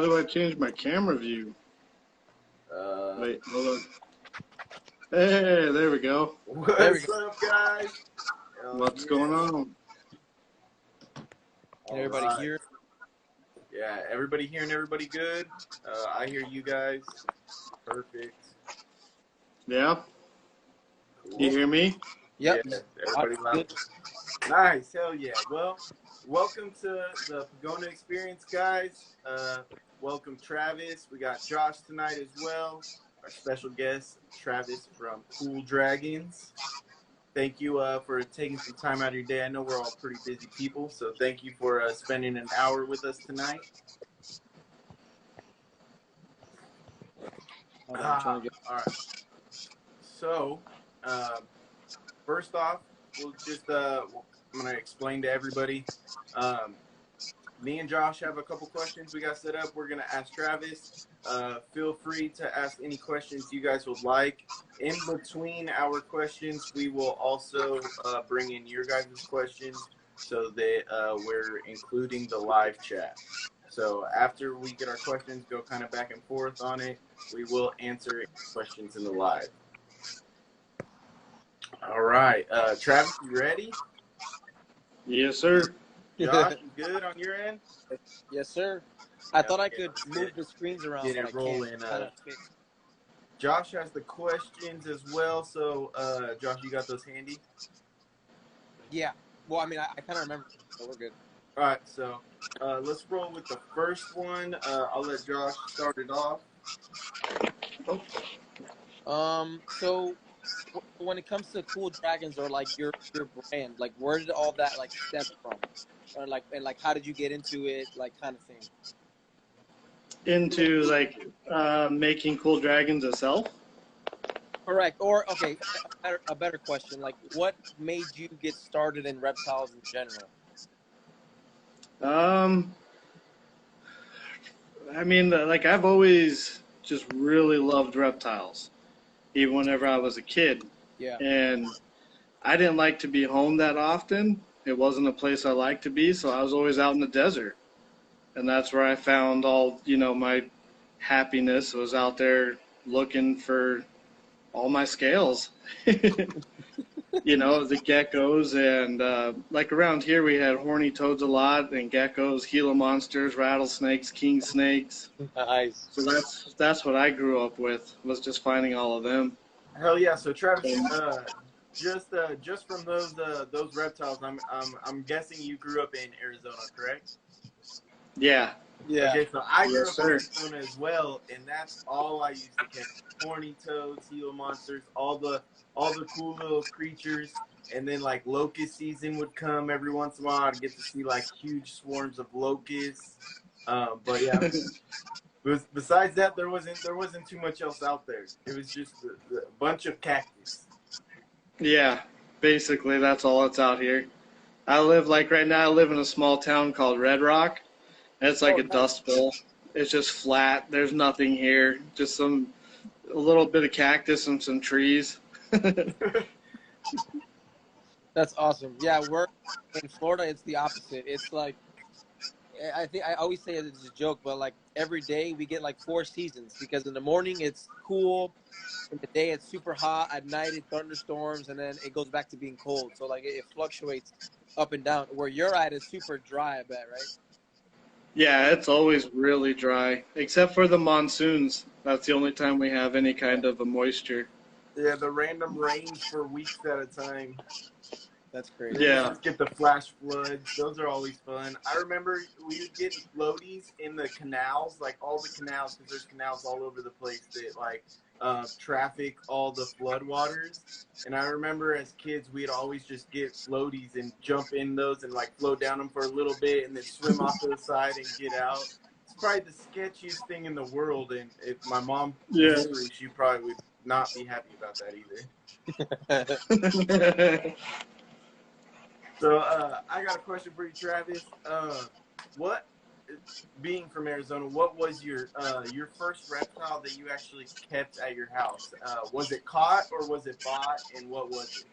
do I change my camera view? Wait, hold on. Hey, there we go. What's up, guys? What's going on? Can everybody hear? Yeah, everybody hearing everybody good? I hear you guys. Perfect. Yeah? Cool. You hear me? Yep. Yeah, everybody loud. Nice, hell yeah. Well, welcome to the Pogona Experience, guys. Welcome, Travis. We got Josh tonight as well. Our special guest, Travis from Kuhldragons. Thank you for taking some time out of your day. I know we're all pretty busy people, so thank you for spending an hour with us tonight. All right. So, first off, we'll just I'm gonna explain to everybody. Me and Josh have a couple questions we got set up. We're gonna ask Travis. Feel free to ask any questions you guys would like. In between our questions, we will also bring in your guys' questions so that we're including the live chat. So after we get our questions, go kind of back and forth on it, we will answer questions in the live. All right, Travis, you ready? Yes, sir. Josh, you good on your end? Yes, sir. I thought I could move the screens around, get but it rolling. Josh has the questions as well. So, Josh, you got those handy? Yeah. Well, I mean, I kind of remember, so we're good. All right. So, let's roll with the first one. I'll let Josh start it off. So when it comes to Kuhldragons or like your brand, like where did all that like stem from, or like how did you get into it, like kind of thing? Into like making Kuhldragons itself? Correct. Or okay, a better question, like what made you get started in reptiles in general? I mean, like I've always just really loved reptiles, even whenever I was a kid. Yeah. And I didn't like to be home that often. It wasn't a place I liked to be, so I was always out in the desert. And that's where I found all, my happiness. I was out there looking for all my scales. The geckos, and like around here we had horny toads a lot, and geckos, Gila monsters, rattlesnakes, king snakes. Nice. So that's what I grew up with, was just finding all of them. Hell yeah! So Travis, just from those reptiles, I'm guessing you grew up in Arizona, correct? Yeah. Yeah. Okay, so I grew Yes, up in sir. Arizona as well, and that's all I used to catch: horny toads, Gila monsters, all the cool little creatures. And then like locust season would come every once in a while. I'd get to see like huge swarms of locusts. But yeah, besides that, there wasn't too much else out there. It was just a bunch of cactus. Yeah, basically that's all that's out here. Right now I live in a small town called Red Rock. It's like a dust bowl. It's just flat. There's nothing here. Just a little bit of cactus and some trees. That's awesome. Yeah, we're in Florida. It's the opposite. It's like, I think I always say it's a joke, but like every day we get like 4 seasons, because in the morning it's cool, in the day it's super hot, at night it thunderstorms, and then it goes back to being cold. So like it fluctuates up and down. Where you're at is super dry, I bet, right? Yeah, it's always really dry, except for the monsoons. That's the only time we have any kind of a moisture. Yeah, the random rains for weeks at a time. That's crazy. Yeah. Just get the flash floods. Those are always fun. I remember we would get floaties in the canals, like all the canals, because there's canals all over the place that like traffic all the floodwaters. And I remember as kids, we'd always just get floaties and jump in those and like float down them for a little bit and then swim off to the side and get out. It's probably the sketchiest thing in the world. And if my mom was here, she probably would not be happy about that either. So I got a question for you, Travis. Being from Arizona, what was your first reptile that you actually kept at your house? Was it caught or was it bought, and what was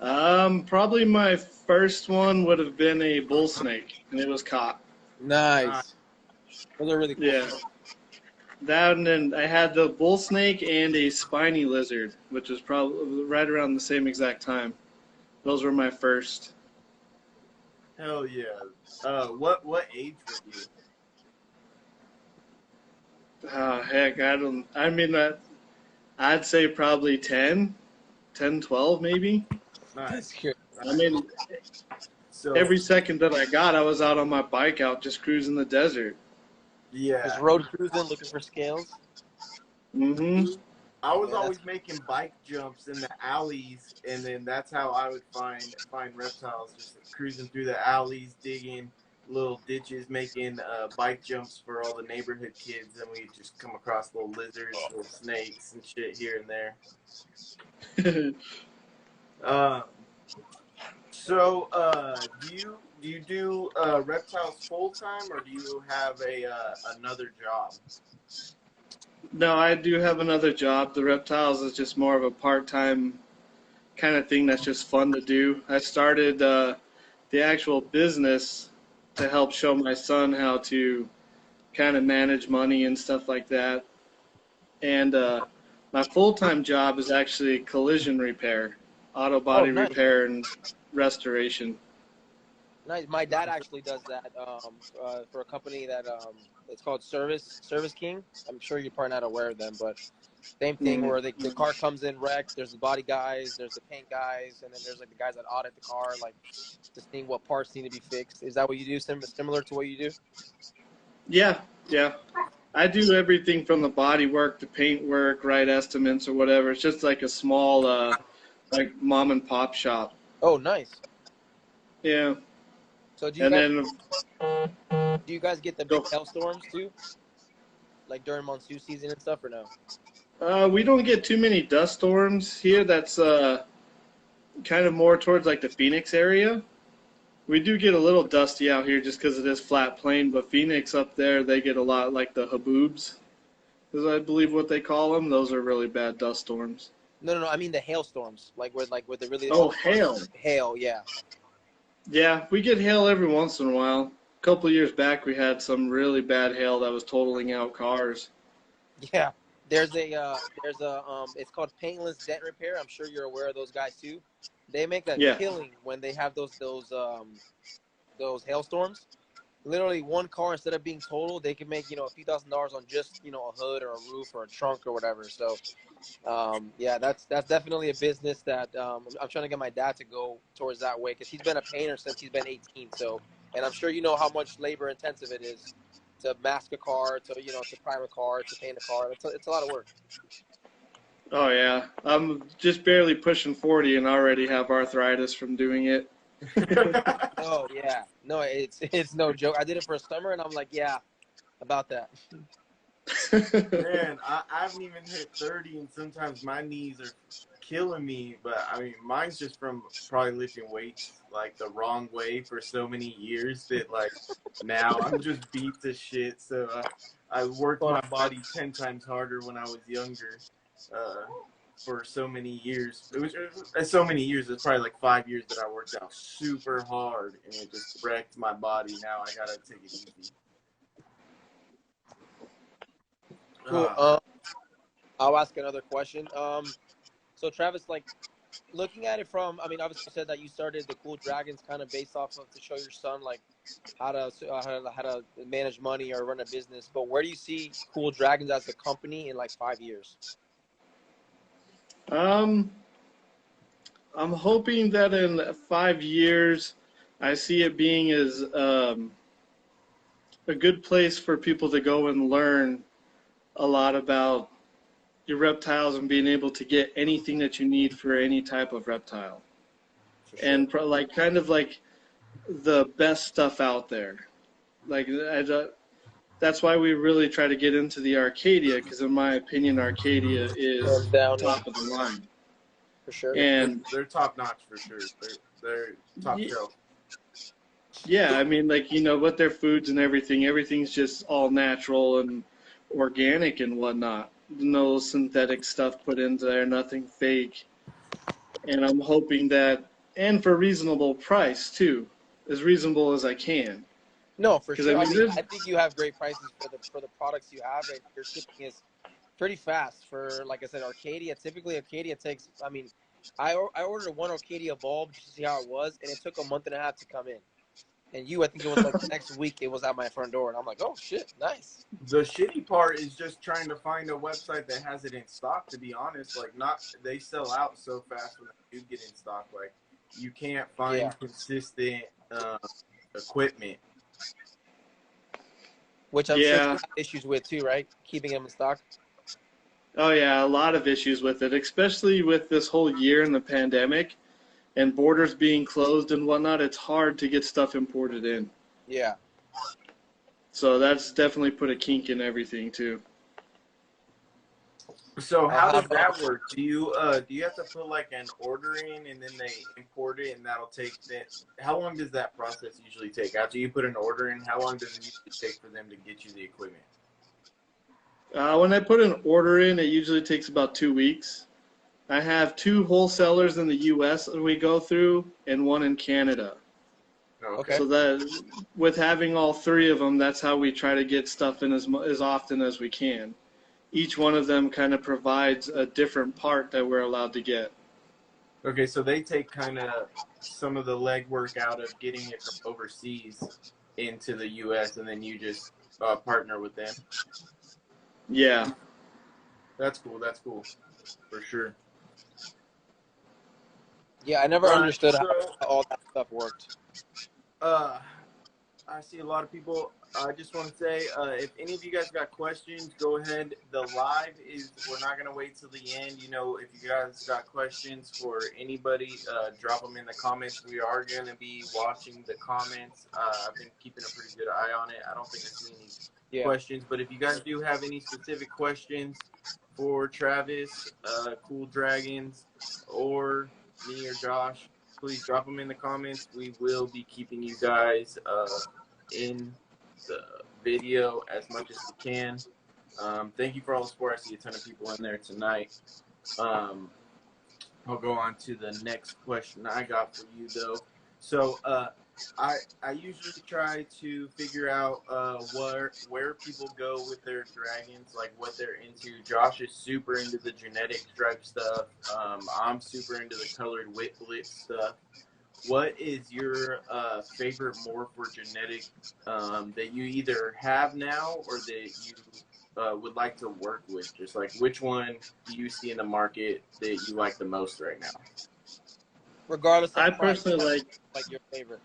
it? Probably my first one would have been a bull snake, and it was caught. Nice. Those are really cool. Yeah. That, and then I had the bull snake and a spiny lizard, which was probably right around the same exact time. Those were my first. Hell yeah. What age were you? Heck, I mean, I'd say probably 10, 12 maybe. Nice. That's cute. I mean, So every second that I got, I was out on my bike out just cruising the desert. yeah. Just road cruising, looking for scales. Mm-hmm. I was Yeah, always making bike jumps in the alleys, and then that's how I would find reptiles. Just cruising through the alleys, digging little ditches, making bike jumps for all the neighborhood kids, and we just come across little lizards, little snakes, and shit here and there. So, do you do reptiles full time, or do you have another job? No, I do have another job. The reptiles is just more of a part-time kind of thing that's just fun to do. I started the actual business to help show my son how to kind of manage money and stuff like that. And my full-time job is actually collision repair, auto body nice. repair and restoration. Nice. My dad actually does that for a company that it's called Service King. I'm sure you're probably not aware of them, but same thing where the car comes in wrecked. There's the body guys, there's the paint guys, and then there's like the guys that audit the car, like just seeing what parts need to be fixed. Is that what you do? Similar to what you do? Yeah. I do everything from the body work to paint work, write estimates or whatever. It's just like a small, like mom and pop shop. Oh, nice. Yeah. So do you guys get the big hailstorms too? Like during monsoon season and stuff, or no? We don't get too many dust storms here. That's kind of more towards like the Phoenix area. We do get a little dusty out here just because it is flat plain, but Phoenix up there, they get a lot like the haboobs, is I believe what they call them. Those are really bad dust storms. No. I mean the hailstorms, like with the really. Oh, hail. Hail, yeah. Yeah, we get hail every once in a while. A couple of years back, we had some really bad hail that was totaling out cars. Yeah, there's it's called Paintless Dent Repair. I'm sure you're aware of those guys too. They make a killing when they have those hailstorms. Literally, one car, instead of being totaled, they can make a few $1,000s on just a hood or a roof or a trunk or whatever. So, yeah, that's definitely a business that I'm trying to get my dad to go towards that way, because he's been a painter since he's been 18. So, and I'm sure you know how much labor intensive it is to mask a car, to to prime a car, to paint a car. It's a lot of work. Oh yeah, I'm just barely pushing 40 and already have arthritis from doing it. Oh yeah, no, it's no joke. I did it for a summer, and I'm like, yeah, about that. Man, I haven't even hit 30, and sometimes my knees are killing me. But I mean, mine's just from probably lifting weights like the wrong way for so many years that like now I'm just beat to shit. So I worked my body 10 times harder when I was younger. For so many years. It was so many years. It's probably like 5 years that I worked out super hard, and it just wrecked my body. Now I gotta take it easy. Cool. I'll ask another question. So Travis, like looking at it from, I mean, obviously you said that you started the Kuhldragons kind of based off of to show your son like how to manage money or run a business. But where do you see Kuhldragons as a company in like 5 years? I'm hoping that in 5 years, I see it being as a good place for people to go and learn a lot about your reptiles and being able to get anything that you need for any type of reptile. Sure. And like kind of like the best stuff out there. Like that's why we really try to get into the Arcadia, because in my opinion, Arcadia is top of the line. For sure. And they're top notch for sure. They're top shelf. Yeah, I mean, like, with their foods and everything's just all natural and organic and whatnot. No synthetic stuff put into there, nothing fake. And I'm hoping that, and for reasonable price too, as reasonable as I can. No, for 'Cause, sure. I I mean, mean, I think you have great prices for the products you have, and your shipping is pretty fast. For like I said, Arcadia. Typically, Arcadia takes. I mean, I ordered one Arcadia bulb just to see how it was, and it took a month and a half to come in. And I think it was like the next week it was at my front door, and I'm like, oh shit, nice. The shitty part is just trying to find a website that has it in stock. To be honest, like they sell out so fast when they do get in stock. Like you can't find consistent equipment. Which I'm sure you yeah. have issues with too, right? Keeping them in stock. Oh yeah, a lot of issues with it, especially with this whole year in the pandemic and borders being closed and whatnot. It's hard to get stuff imported in. Yeah. So that's definitely put a kink in everything too. So how does that work? Do you have to put like an order in and then they import it and that'll take that? How long does that process usually take? After you put an order in, how long does it usually take for them to get you the equipment? When I put an order in, it usually takes about 2 weeks. I have 2 wholesalers in the U.S. that we go through and 1 in Canada. Okay. So that with having all 3 of them, that's how we try to get stuff in as often as we can. Each one of them kind of provides a different part that we're allowed to get. Okay, so they take kind of some of the legwork out of getting it from overseas into the U.S. and then you just partner with them. Yeah. That's cool. That's cool. For sure. Yeah, I never understood how all that stuff worked. I see a lot of people. I just want to say, if any of you guys got questions, go ahead. The live is, we're not going to wait till the end. You know, if you guys got questions for anybody, drop them in the comments. We are going to be watching the comments. I've been keeping a pretty good eye on it. I don't think I see any questions, but if you guys do have any specific questions for Travis, Kuhldragons, or me or Josh, please drop them in the comments. We will be keeping you guys in the video as much as we can. Thank you for all the support. I see a ton of people in there tonight. I'll go on to the next question I got for you, though. So I usually try to figure out where people go with their dragons, like what they're into. Josh is super into the genetic stripe stuff. I'm super into the colored whiplet stuff. What is your favorite morph or genetic that you either have now or that you would like to work with? Just like which one do you see in the market that you like the most right now? Regardless of I price, personally like your favorite.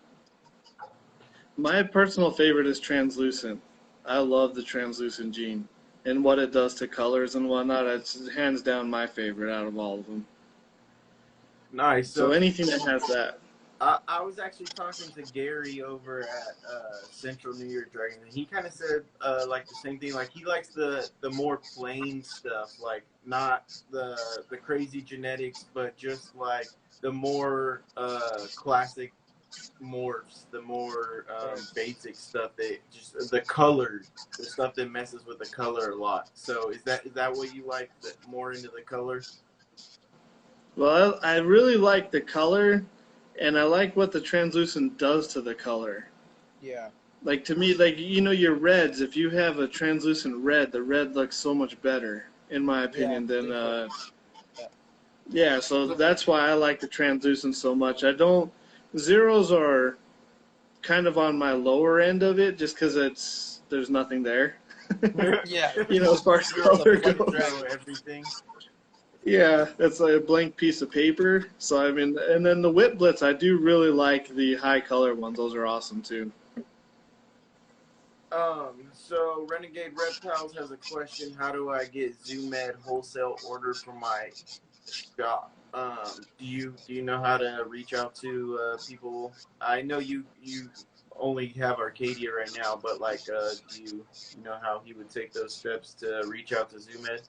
My personal favorite is translucent. I love the translucent gene and what it does to colors and whatnot. It's hands down my favorite out of all of them. Nice. So anything that has that. I was actually talking to Gary over at Central New York Dragon, and he kind of said like the same thing. Like he likes the more plain stuff, like not the crazy genetics, but just like the more classic morphs, the more basic stuff that just the stuff that messes with the color a lot. So is that what you like? More into the color? Well, I really like the color, and I like what the translucent does to the color. Yeah. Like to me, like your reds. If you have a translucent red, the red looks so much better, in my opinion, than yeah. So that's why I like the translucent so much. Zeros are kind of on my lower end of it, just because there's nothing there. Yeah. As far as color goes. Everything. Yeah, it's like a blank piece of paper. So I mean, and then the whiplets, I do really like the high color ones. Those are awesome too. So Renegade Reptiles has a question. How do I get ZooMed wholesale order for my shop? Do you know how to reach out to people? I know you only have Arcadia right now, but like, do you know how he would take those steps to reach out to ZooMed?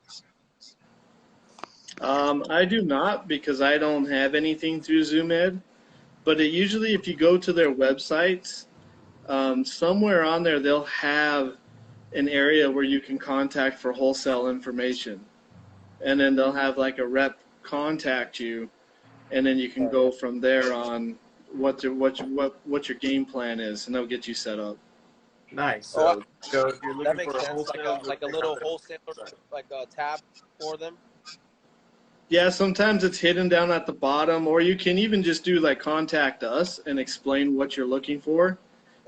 I do not, because I don't have anything through ZooMed. But usually, if you go to their websites, somewhere on there they'll have an area where you can contact for wholesale information, and then they'll have like a rep contact you, and then you can go from there on what your game plan is, and they'll get you set up. Nice. Oh, So go if you're that looking for makes a sense. wholesale, go Like a check out little their wholesaler, website. like a tab for them. Yeah, sometimes it's hidden down at the bottom, or you can even just do like contact us and explain what you're looking for,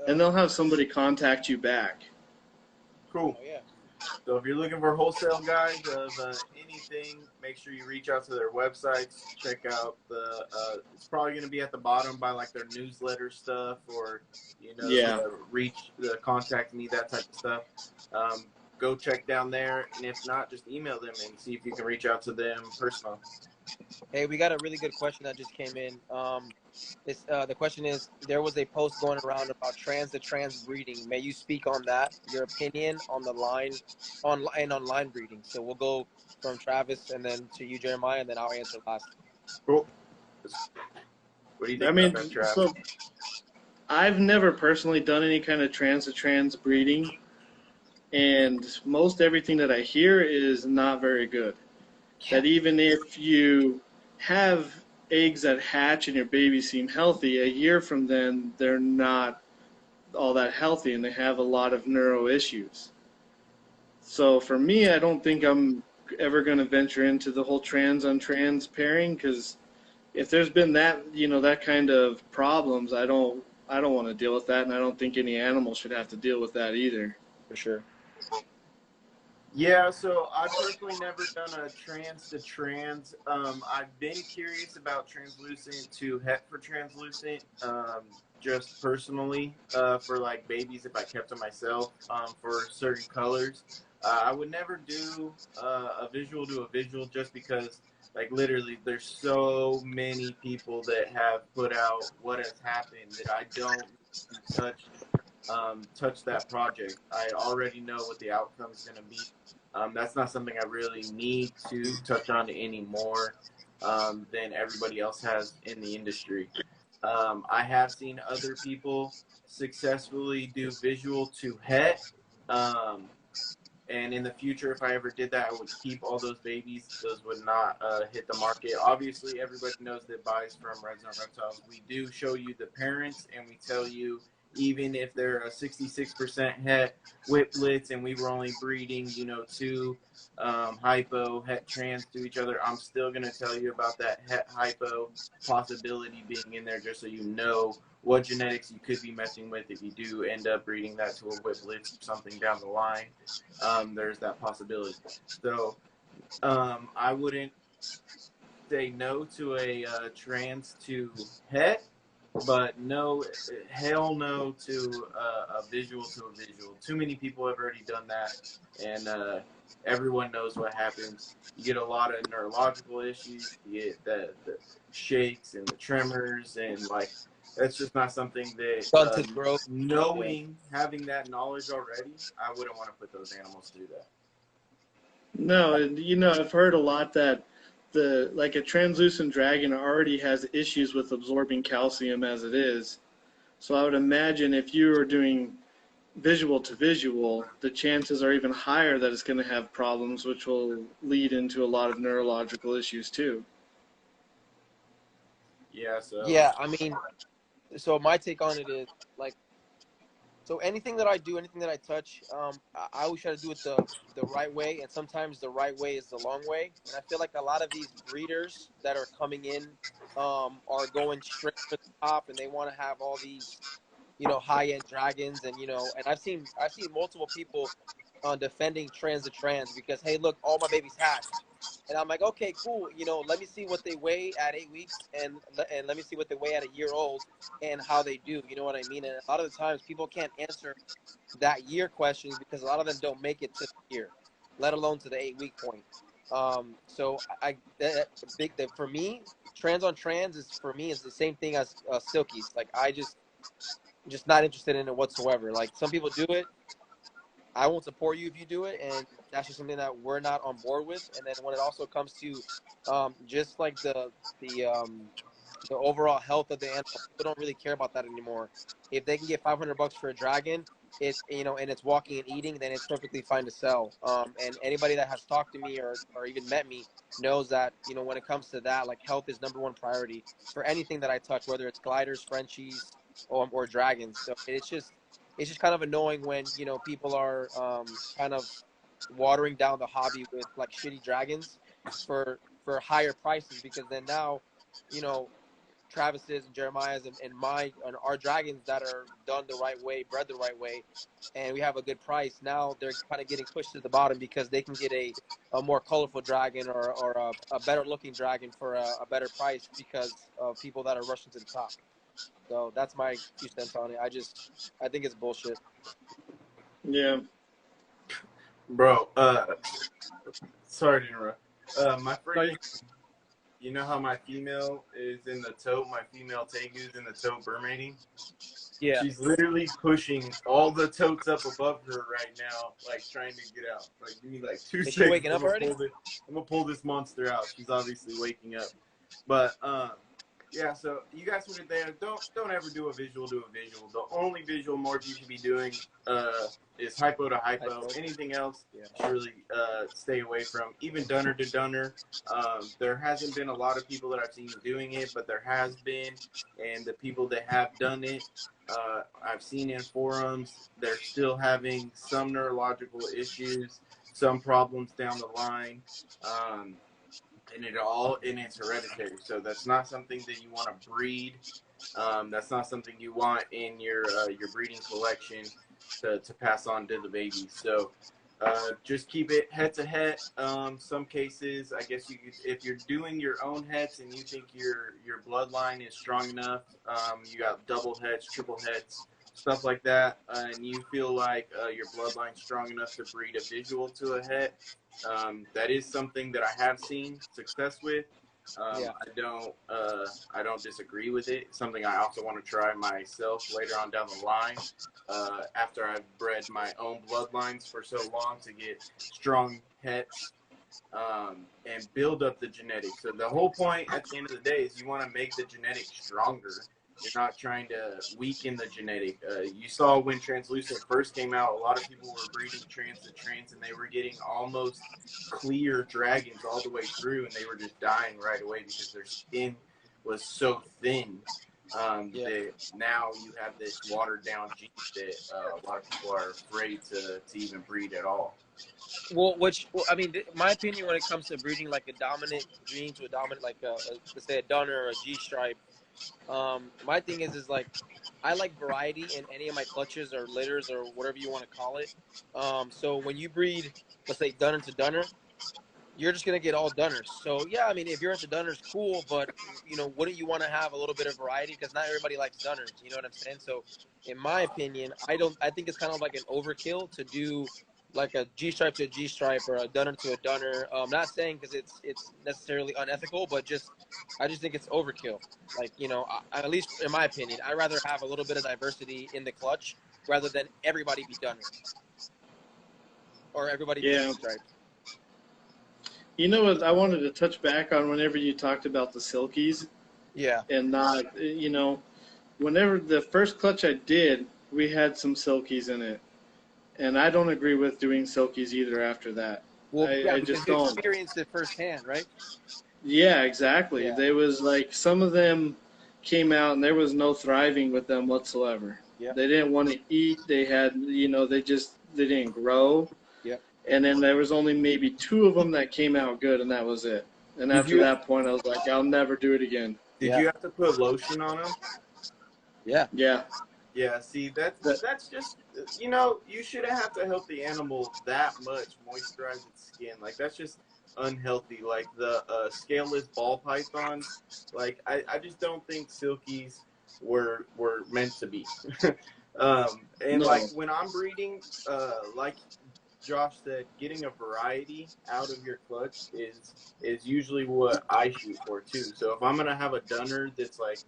and they'll have somebody contact you back. Cool. Oh yeah. So if you're looking for wholesale guys of anything, make sure you reach out to their websites. Check out the. It's probably going to be at the bottom by like their newsletter stuff, or Yeah. the contact me, that type of stuff. Go check down there, and if not, just email them and see if you can reach out to them personally. Hey, we got a really good question that just came in. The question is: there was a post going around about trans to trans breeding. May you speak on that? Your opinion on the on line breeding. So we'll go from Travis and then to you, Jeremiah, and then I'll answer last. Cool. What do you I think about that, mean, Trav? so I've never personally done any kind of trans to trans breeding, and most everything that I hear is not very good. That even if you have eggs that hatch and your babies seem healthy, a year from then they're not all that healthy and they have a lot of neuro issues. So for me, I don't think I'm ever going to venture into the whole trans on trans pairing, because if there's been that, that kind of problems, I don't want to deal with that, and I don't think any animal should have to deal with that either. For sure. Yeah, so I've personally never done a trans to trans. I've been curious about translucent to het for translucent, just personally, for like babies if I kept them myself, for certain colors. I would never do a visual to a visual just because, like, literally, there's so many people that have put out what has happened that I don't touch that project. I already know what the outcome is going to be. That's not something I really need to touch on anymore than everybody else has in the industry. I have seen other people successfully do visual to het. And in the future, if I ever did that, I would keep all those babies. Those would not hit the market. Obviously, everybody knows that buys from Redzone Reptiles. We do show you the parents, and we tell you, even if they're a 66% het whiplets and we were only breeding, two hypo het trans to each other, I'm still going to tell you about that het hypo possibility being in there, just so you know what genetics you could be messing with if you do end up breeding that to a whiplet or something down the line. There's that possibility. So I wouldn't say no to a trans to het, but no, hell no to a visual to a visual. Too many people have already done that, and everyone knows what happens. You get a lot of neurological issues. You get the shakes and the tremors, and like that's just not something that Stunted growth. having that knowledge already, I wouldn't want to put those animals through that. No, and I've heard a lot that a translucent dragon already has issues with absorbing calcium as it is. So I would imagine if you are doing visual to visual, the chances are even higher that it's going to have problems, which will lead into a lot of neurological issues too. Yeah, so Yeah, I mean, so my take on it is like, so anything that I do, anything that I touch, I always try to do it the right way, and sometimes the right way is the long way. And I feel like a lot of these breeders that are coming in are going straight for the top, and they want to have all these, high-end dragons, and and I've seen multiple people defending trans to trans because, hey, look, all my babies hatched. And I'm like, okay, cool. Let me see what they weigh at 8 weeks, and let me see what they weigh at a year old, and how they do. You know what I mean? And a lot of the times, people can't answer that year question because a lot of them don't make it to the year, let alone to the 8-week point. So for me, trans on trans is the same thing as silkies. Like I just not interested in it whatsoever. Like some people do it. I won't support you if you do it, and that's just something that we're not on board with. And then when it also comes to just like the overall health of the animal, people don't really care about that anymore. If they can get $500 for a dragon, it's and it's walking and eating, then it's perfectly fine to sell. And anybody that has talked to me or even met me knows that when it comes to that, like health is number one priority for anything that I touch, whether it's gliders, Frenchies, or dragons. So it's just it's just kind of annoying when, you know, people are kind of watering down the hobby with like shitty dragons for higher prices, because then now, you know, Travis's and Jeremiah's and our dragons that are done the right way, bred the right way, and we have a good price. Now they're kind of getting pushed to the bottom because they can get a more colorful dragon or a better looking dragon for a better price because of people that are rushing to the top. So that's my 2 cents on it. I think it's bullshit. Yeah. Bro, sorry to interrupt. My freaking, you know how my female is in the tote, my female tegu's in the tote mermaiding? Yeah. She's literally pushing all the totes up above her right now, like trying to get out. Like, give me like 2 Is she seconds. waking up already? I'm gonna pull this monster out. She's obviously waking up. But yeah, so you guys who are there, don't ever do a visual to a visual. The only visual morph you should be doing is hypo to hypo. Anything else, surely stay away from. Even dunner to dunner. There hasn't been a lot of people that I've seen doing it, but there has been, and the people that have done it, I've seen in forums, they're still having some neurological issues, some problems down the line. And it's hereditary, so that's not something that you want to breed. That's not something you want in your breeding collection to pass on to the babies. So just keep it head to head. Some cases, I guess if you're doing your own heads and you think your bloodline is strong enough, you got double heads, triple heads, stuff like that, and you feel like your bloodline's strong enough to breed a visual to a head. That is something that I have seen success with. I don't disagree with it. It's something I also want to try myself later on down the line, after I've bred my own bloodlines for so long to get strong heads, and build up the genetics. So the whole point at the end of the day is you want to make the genetics stronger. You're not trying to weaken the genetic. You saw when translucent first came out, a lot of people were breeding trans to trans, and they were getting almost clear dragons all the way through, and they were just dying right away because their skin was so thin. That now you have this watered down gene that a lot of people are afraid to even breed at all. Well, I mean, my opinion when it comes to breeding like a dominant gene to a dominant, like let's say a Dunner or a G stripe. My thing is like, I like variety in any of my clutches or litters or whatever you want to call it. So when you breed, let's say Dunner to Dunner, you're just gonna get all Dunners. So yeah, I mean, if you're into Dunners, cool, but you know, wouldn't you want to have a little bit of variety? Because not everybody likes Dunners. You know what I'm saying? So, in my opinion, I think it's kind of like an overkill to do like a G stripe to a G stripe or a Dunner to a Dunner. Not saying because it's necessarily unethical, but I just think it's overkill. Like, you know, at least in my opinion, I'd rather have a little bit of diversity in the clutch rather than everybody be Dunner or everybody be G stripe. You know what I wanted to touch back on whenever you talked about the silkies? Yeah. And not, you know, whenever the first clutch I did, we had some silkies in it. And I don't agree with doing silkies either after that. Well, I just don't. Experienced it firsthand, right? Yeah, exactly. Yeah. There was like, some of them came out and there was no thriving with them whatsoever. Yeah. They didn't want to eat. They had, you know, they didn't grow. Yeah. And then there was only maybe 2 of them that came out good, and that was it. And after that point, I was like, I'll never do it again. Did you have to put lotion on them? Yeah. Yeah. Yeah, see, that's just, you know, you shouldn't have to help the animal that much moisturize its skin. Like, that's just unhealthy. Like, the scaleless ball pythons, like, I just don't think silkies were meant to be. And, like, when I'm breeding, like Josh said, getting a variety out of your clutch is usually what I shoot for, too. So if I'm going to have a Dunner that's, like,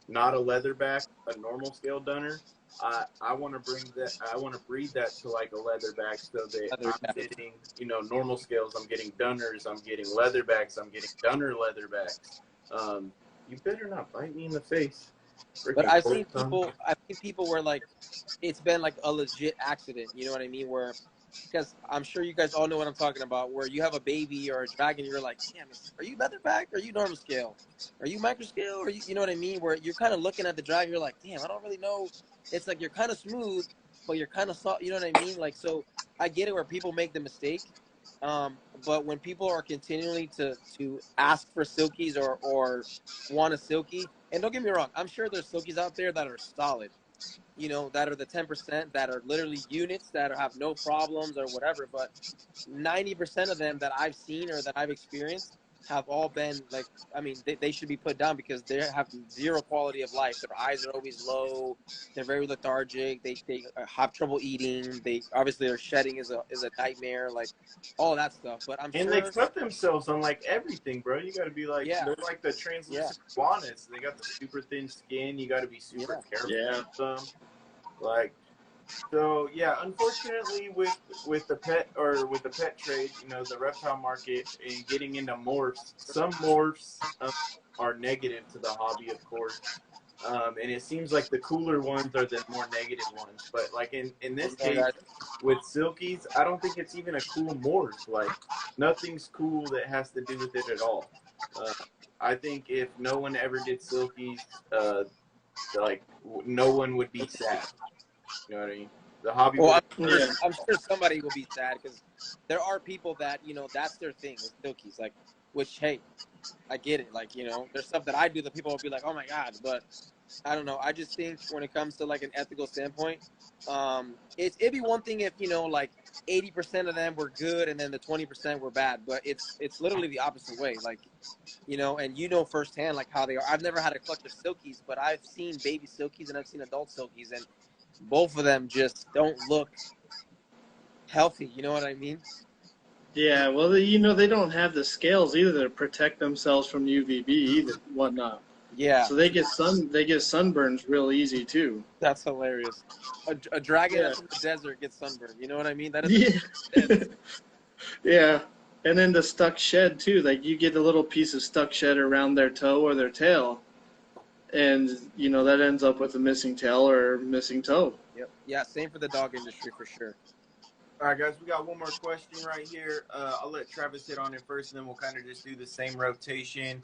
not a leatherback, a normal scale Dunner, I want to breed that to like a leatherback, so that I'm getting, you know, normal scales. I'm getting Dunners. I'm getting leatherbacks. I'm getting Dunner leatherbacks. You better not bite me in the face. But I've seen people where like it's been like a legit accident. You know what I mean? Where because I'm sure you guys all know what I'm talking about, where you have a baby or a dragon, you're like, damn, are you featherback? Or are you normal scale? Are you micro scale? Or you know what I mean? Where you're kind of looking at the dragon, you're like, damn, I don't really know. It's like you're kind of smooth, but you're kind of soft. You know what I mean? Like, so I get it where people make the mistake. But when people are continually to ask for silkies or want a silky, and don't get me wrong, I'm sure there's silkies out there that are solid, you know, that are the 10% that are literally units that have no problems or whatever. But 90% of them that I've seen or that I've experienced have all been like, I mean, they should be put down because they have zero quality of life. Their eyes are always low. They're very lethargic. They have trouble eating. They obviously their shedding is a nightmare, like all that stuff. But I'm And they sure, cut themselves on like everything, bro. You got to be like, yeah, they're like the yeah, translucent iguanas. They got the super thin skin. You got to be super yeah. careful Yeah. with them. Like, so yeah, unfortunately with the pet trade, you know, the reptile market and getting into morphs, some morphs are negative to the hobby, of course. And it seems like the cooler ones are the more negative ones. But like in this case with silkies, I don't think it's even a cool morph. Like nothing's cool that has to do with it at all. I think if no one ever did silkies, like no one would be sad. You know what I mean? The hobby Well, would. Yeah. I'm sure somebody will be sad because there are people that, you know, that's their thing with silkies. Like, which, hey, I get it. Like, you know, there's stuff that I do that people will be like, oh my God. But I don't know. I just think when it comes to like an ethical standpoint, it'd be one thing if, you know, like 80% of them were good and then the 20% were bad. But it's literally the opposite way. Like, you know, and you know firsthand like how they are. I've never had a clutch of silkies, but I've seen baby silkies and I've seen adult silkies, and both of them just don't look healthy. You know what I mean? Yeah, well, you know, they don't have the scales either to protect themselves from UVB either, whatnot. Yeah, So they get sunburns real easy too. that's hilarious. A dragon Yeah. that's in the desert gets sunburned. You know what I mean? That is Yeah. Yeah. And then the stuck shed too. Like you get a little piece of stuck shed around their toe or their tail, and you know that ends up with a missing tail or missing toe. Yep. Yeah, same for the dog industry for sure. All right, guys, we got one more question right here. I'll let Travis hit on it first, and then we'll kind of just do the same rotation.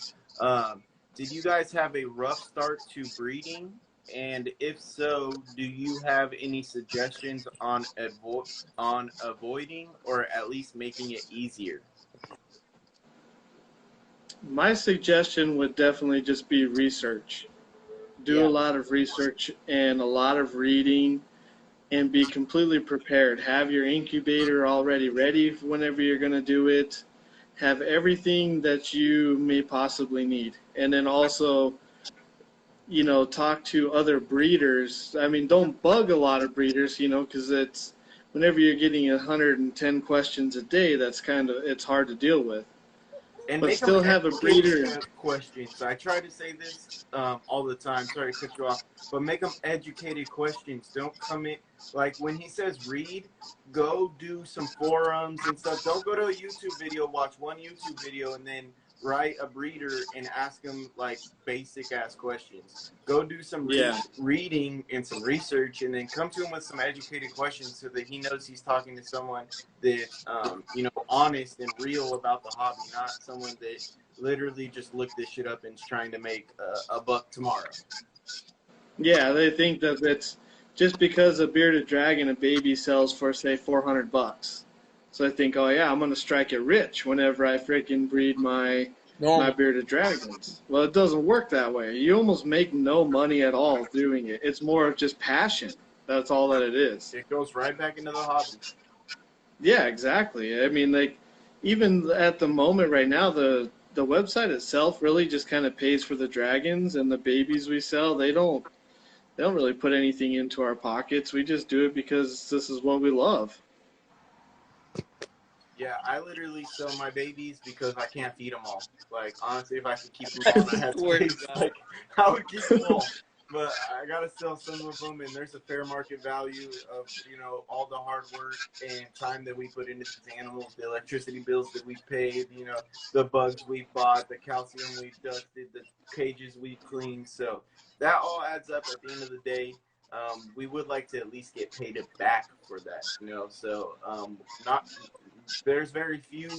Did you guys have a rough start to breeding? And if so, do you have any suggestions on avoiding or at least making it easier? My suggestion would definitely just be research. Do Yeah. a lot of research and a lot of reading and be completely prepared. Have your incubator already ready whenever you're going to do it. Have everything that you may possibly need. And then also, you know, talk to other breeders. I mean, don't bug a lot of breeders, you know, because it's whenever you're getting 110 questions a day, it's hard to deal with. And But make still them have a breeder. questions. I try to say this all the time. Sorry to cut you off, but make them educated questions. Don't come in like when he says read, go do some forums and stuff. Don't go to a YouTube video, watch one YouTube video, and then write a breeder and ask them like basic ass questions. Go do some Yeah. reading and some research, and then come to him with some educated questions so that he knows he's talking to someone that's you know, honest and real about the hobby, not someone that literally just looked this shit up and is trying to make a buck tomorrow. Yeah, they think that it's just because a bearded dragon, a baby sells for say $400. So I think, oh yeah, I'm gonna strike it rich whenever I freaking breed my bearded dragons. Well, it doesn't work that way. You almost make no money at all doing it. It's more of just passion. That's all that it is. It goes right back into the hobby. Yeah, exactly. I mean, like, even at the moment right now, the website itself really just kind of pays for the dragons and the babies we sell. They don't really put anything into our pockets. We just do it because this is what we love. Yeah, I literally sell my babies because I can't feed them all. Like, honestly, if I could keep them all and I had space, like, I would keep them all. But I gotta sell some of them, and there's a fair market value of, you know, all the hard work and time that we put into these animals, the electricity bills that we paid, you know, the bugs we bought, the calcium we dusted, the cages we cleaned. So that all adds up at the end of the day. we would like to at least get paid it back for that, you know. So not there's very few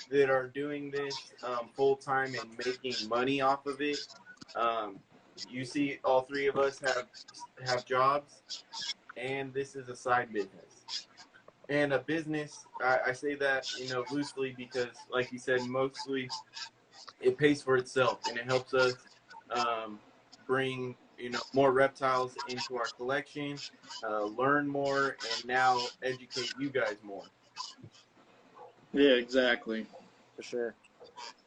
that are doing this full time and making money off of it. You see, all three of us have jobs, and this is a side business. And a business, I say that, you know, loosely because, like you said, mostly it pays for itself and it helps us bring, you know, more reptiles into our collection, learn more, and now educate you guys more. Yeah, exactly. For sure.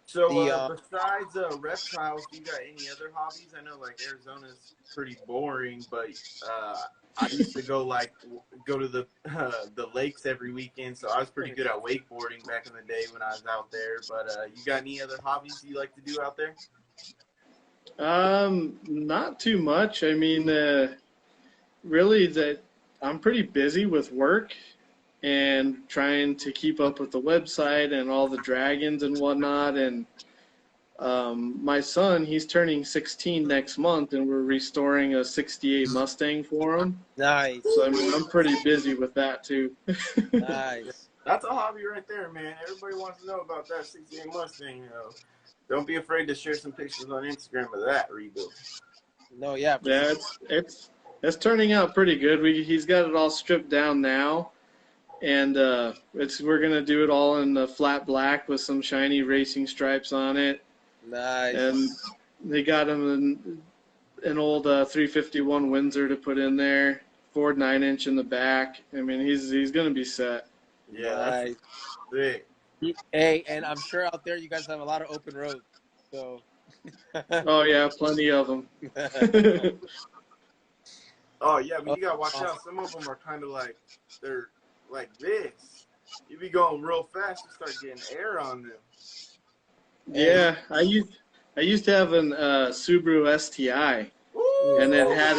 So besides reptiles, do you got any other hobbies? I know like Arizona's pretty boring, but I used to go to the lakes every weekend, so I was pretty good at wakeboarding back in the day when I was out there. But you got any other hobbies you like to do out there? Not too much. I mean, really that I'm pretty busy with work and trying to keep up with the website and all the dragons and whatnot. And my son, he's turning 16 next month, and we're restoring a 68 Mustang for him. Nice. So I'm pretty busy with that too. Nice. That's a hobby right there, man. Everybody wants to know about that 68 Mustang. You know, don't be afraid to share some pictures on Instagram of that rebuild. No, yeah. Yeah, it's turning out pretty good. He's got it all stripped down now. And we're gonna do it all in flat black with some shiny racing stripes on it. Nice. And they got him an old 351 Windsor to put in there, Ford 9-inch in the back. I mean, he's gonna be set. Yeah, nice. That's sick. Hey, and I'm sure out there you guys have a lot of open roads. So. Oh yeah, plenty of them. Oh yeah, but you gotta watch out. Some of them are kind of like they're like this. You be going real fast, you start getting air on them. Yeah, I used to have an Subaru STI, Ooh, and it had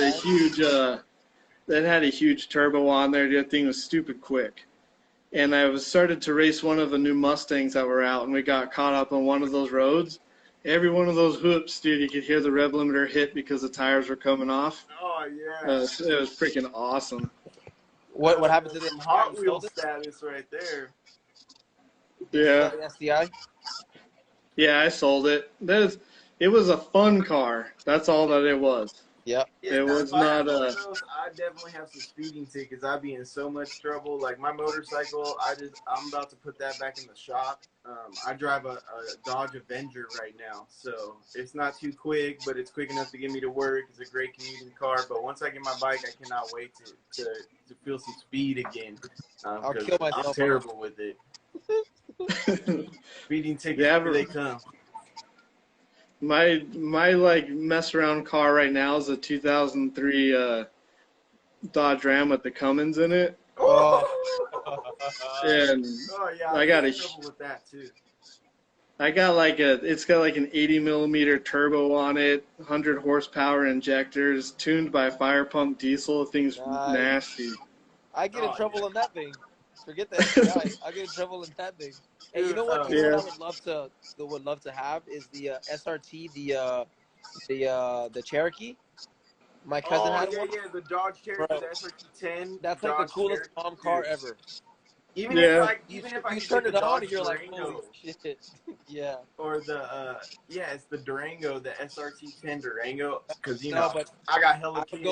a huge turbo on there. The thing was stupid quick. And I started to race one of the new Mustangs that were out, and we got caught up on one of those roads. Every one of those hoops, dude, you could hear the rev limiter hit because the tires were coming off. Oh yeah, it was freaking awesome. What happened to them? Hot Wheels status right there. Yeah. SDI? Yeah, I sold it. It was a fun car. That's all that it was. Yep. Yeah, it was not I definitely have some speeding tickets. I'd be in so much trouble. Like my motorcycle, I'm about to put that back in the shop. I drive a Dodge Avenger right now, so it's not too quick, but it's quick enough to get me to work. It's a great commuting car. But once I get my bike, I cannot wait to feel some speed again. I'll kill myself. I'm terrible with it. Speeding tickets, here they come. My like mess around car right now is a 2003 Dodge Ram with the Cummins in it. Oh. And yeah, I got trouble with that too. It's got like an 80mm turbo on it, 100 horsepower injectors, tuned by fire pump diesel. The thing's nasty. I get in trouble in that thing. Forget that. I get in trouble in that thing. And you know what? What I would love to have is the SRT, the Cherokee. My cousin had one. Yeah, the Dodge Cherokee, the SRT10. That's like the coolest mom car ever. Even if I turn it on and you're like, holy shit. Yeah. Or it's the Durango, the SRT10 Durango, because but I got hella kids.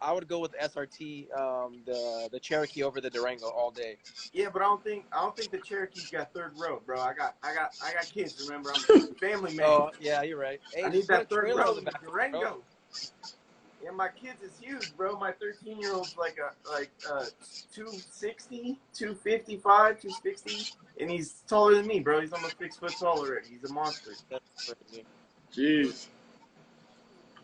I would go with the SRT, the Cherokee over the Durango all day. Yeah, but I don't think the Cherokee's got third row, bro. I got kids. Remember, I'm a family man. Oh yeah, you're right. Hey, I need that third row in the Durango. Bro. Yeah, my kids is huge, bro. My 13-year-old's like 260, 255, 260, and he's taller than me, bro. He's almost 6 foot tall already. He's a monster. That's crazy. Jeez.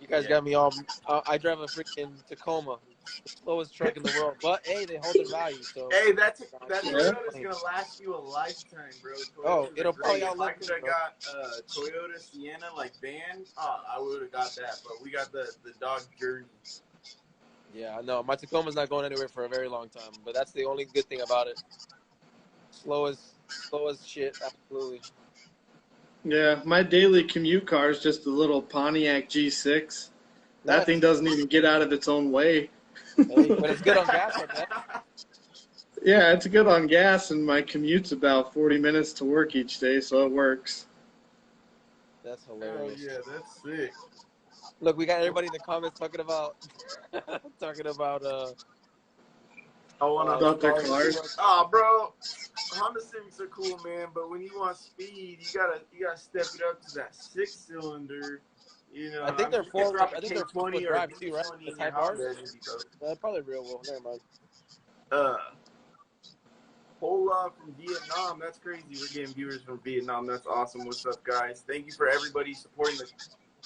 You guys got me all. I drive a freaking Tacoma, the slowest truck in the world. But hey, they hold their value. So hey, that's Toyota's gonna last you a lifetime, bro. Toyota's it'll probably outlive me. If I could have got Toyota Sienna like van, I would have got that. But we got the Dodge Journey. Yeah, no, my Tacoma's not going anywhere for a very long time. But that's the only good thing about it. Slow as shit, absolutely. Yeah, my daily commute car is just a little Pontiac G6. That thing doesn't even get out of its own way. Hey, but it's good on gas, I bet. Yeah, it's good on gas, and my commute's about 40 minutes to work each day, so it works. That's Hell hilarious. yeah, that's sick. Look, we got everybody in the comments talking about talking about I want to About their cars. cars. Oh, bro, Honda Civics are cool, man. But when you want speed, you gotta step it up to that 6-cylinder. You know, I think you can drop a I think they're K20 4-wheel or a drive too, right? V20 The in your Type R's. Honda, and it'd be dope. Probably real wheel. Never mind. Hola from Vietnam. That's crazy. We're getting viewers from Vietnam. That's awesome. What's up, guys? Thank you for everybody supporting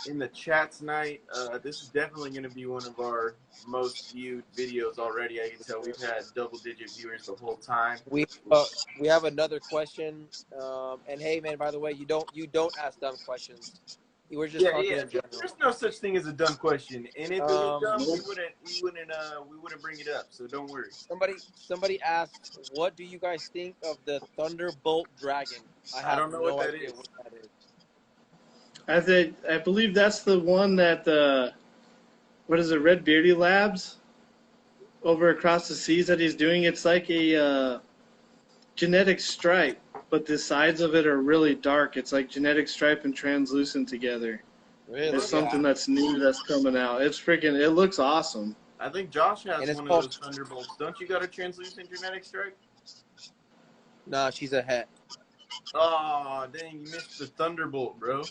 in the chat tonight. This is definitely going to be one of our most viewed videos already. I can tell we've had double-digit viewers the whole time. We have another question. And hey, man, by the way, you don't ask dumb questions. We're just talking in general. There's no such thing as a dumb question, and if it was dumb, we wouldn't bring it up. So don't worry. Somebody asked, what do you guys think of the Thunderbolt Dragon? I don't know no what that idea is. what that is. I believe that's the one that what is it, Red Beardy Labs over across the seas that he's doing. It's like a genetic stripe, but the sides of it are really dark. It's like genetic stripe and translucent together. Really? It's something that's new that's coming out. It looks awesome. I think Josh has And it's one called- of those Thunderbolts. Don't you got a translucent genetic stripe? Nah, she's a het. Oh, dang, you missed the Thunderbolt, bro.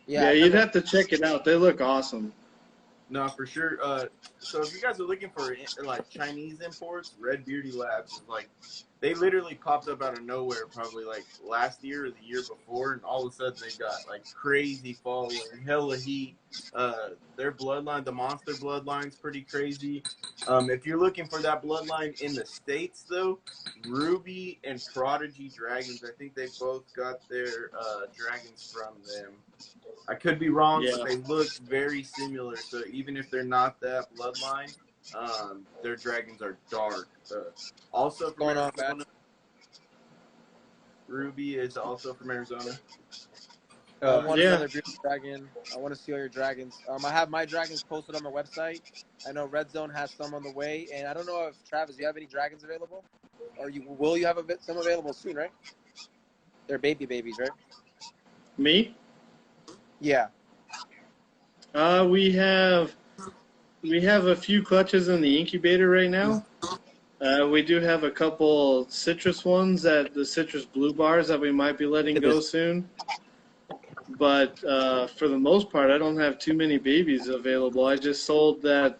Yeah, you'd have to check it out. They look awesome. No, for sure. So if you guys are looking for like Chinese imports, Red Beardy Labs is like, they literally popped up out of nowhere probably like last year or the year before, and all of a sudden they got like crazy following, hella heat. Their bloodline, the monster bloodline's pretty crazy. If you're looking for that bloodline in the States though, Ruby and Prodigy Dragons, I think they both got their dragons from them. I could be wrong, but they look very similar. So even if they're not that bloodline, their dragons are dark. Also from Arizona. Ruby is also from Arizona. I want another beautiful dragon. I want to see all your dragons. I have my dragons posted on my website. I know Redzone has some on the way, and I don't know if Travis, you have any dragons available, or will you have some available soon, right? They're babies, right? Me? Yeah. We have a few clutches in the incubator right now. We do have a couple citrus ones, the citrus blue bars that we might be letting go soon. But for the most part, I don't have too many babies available. I just sold that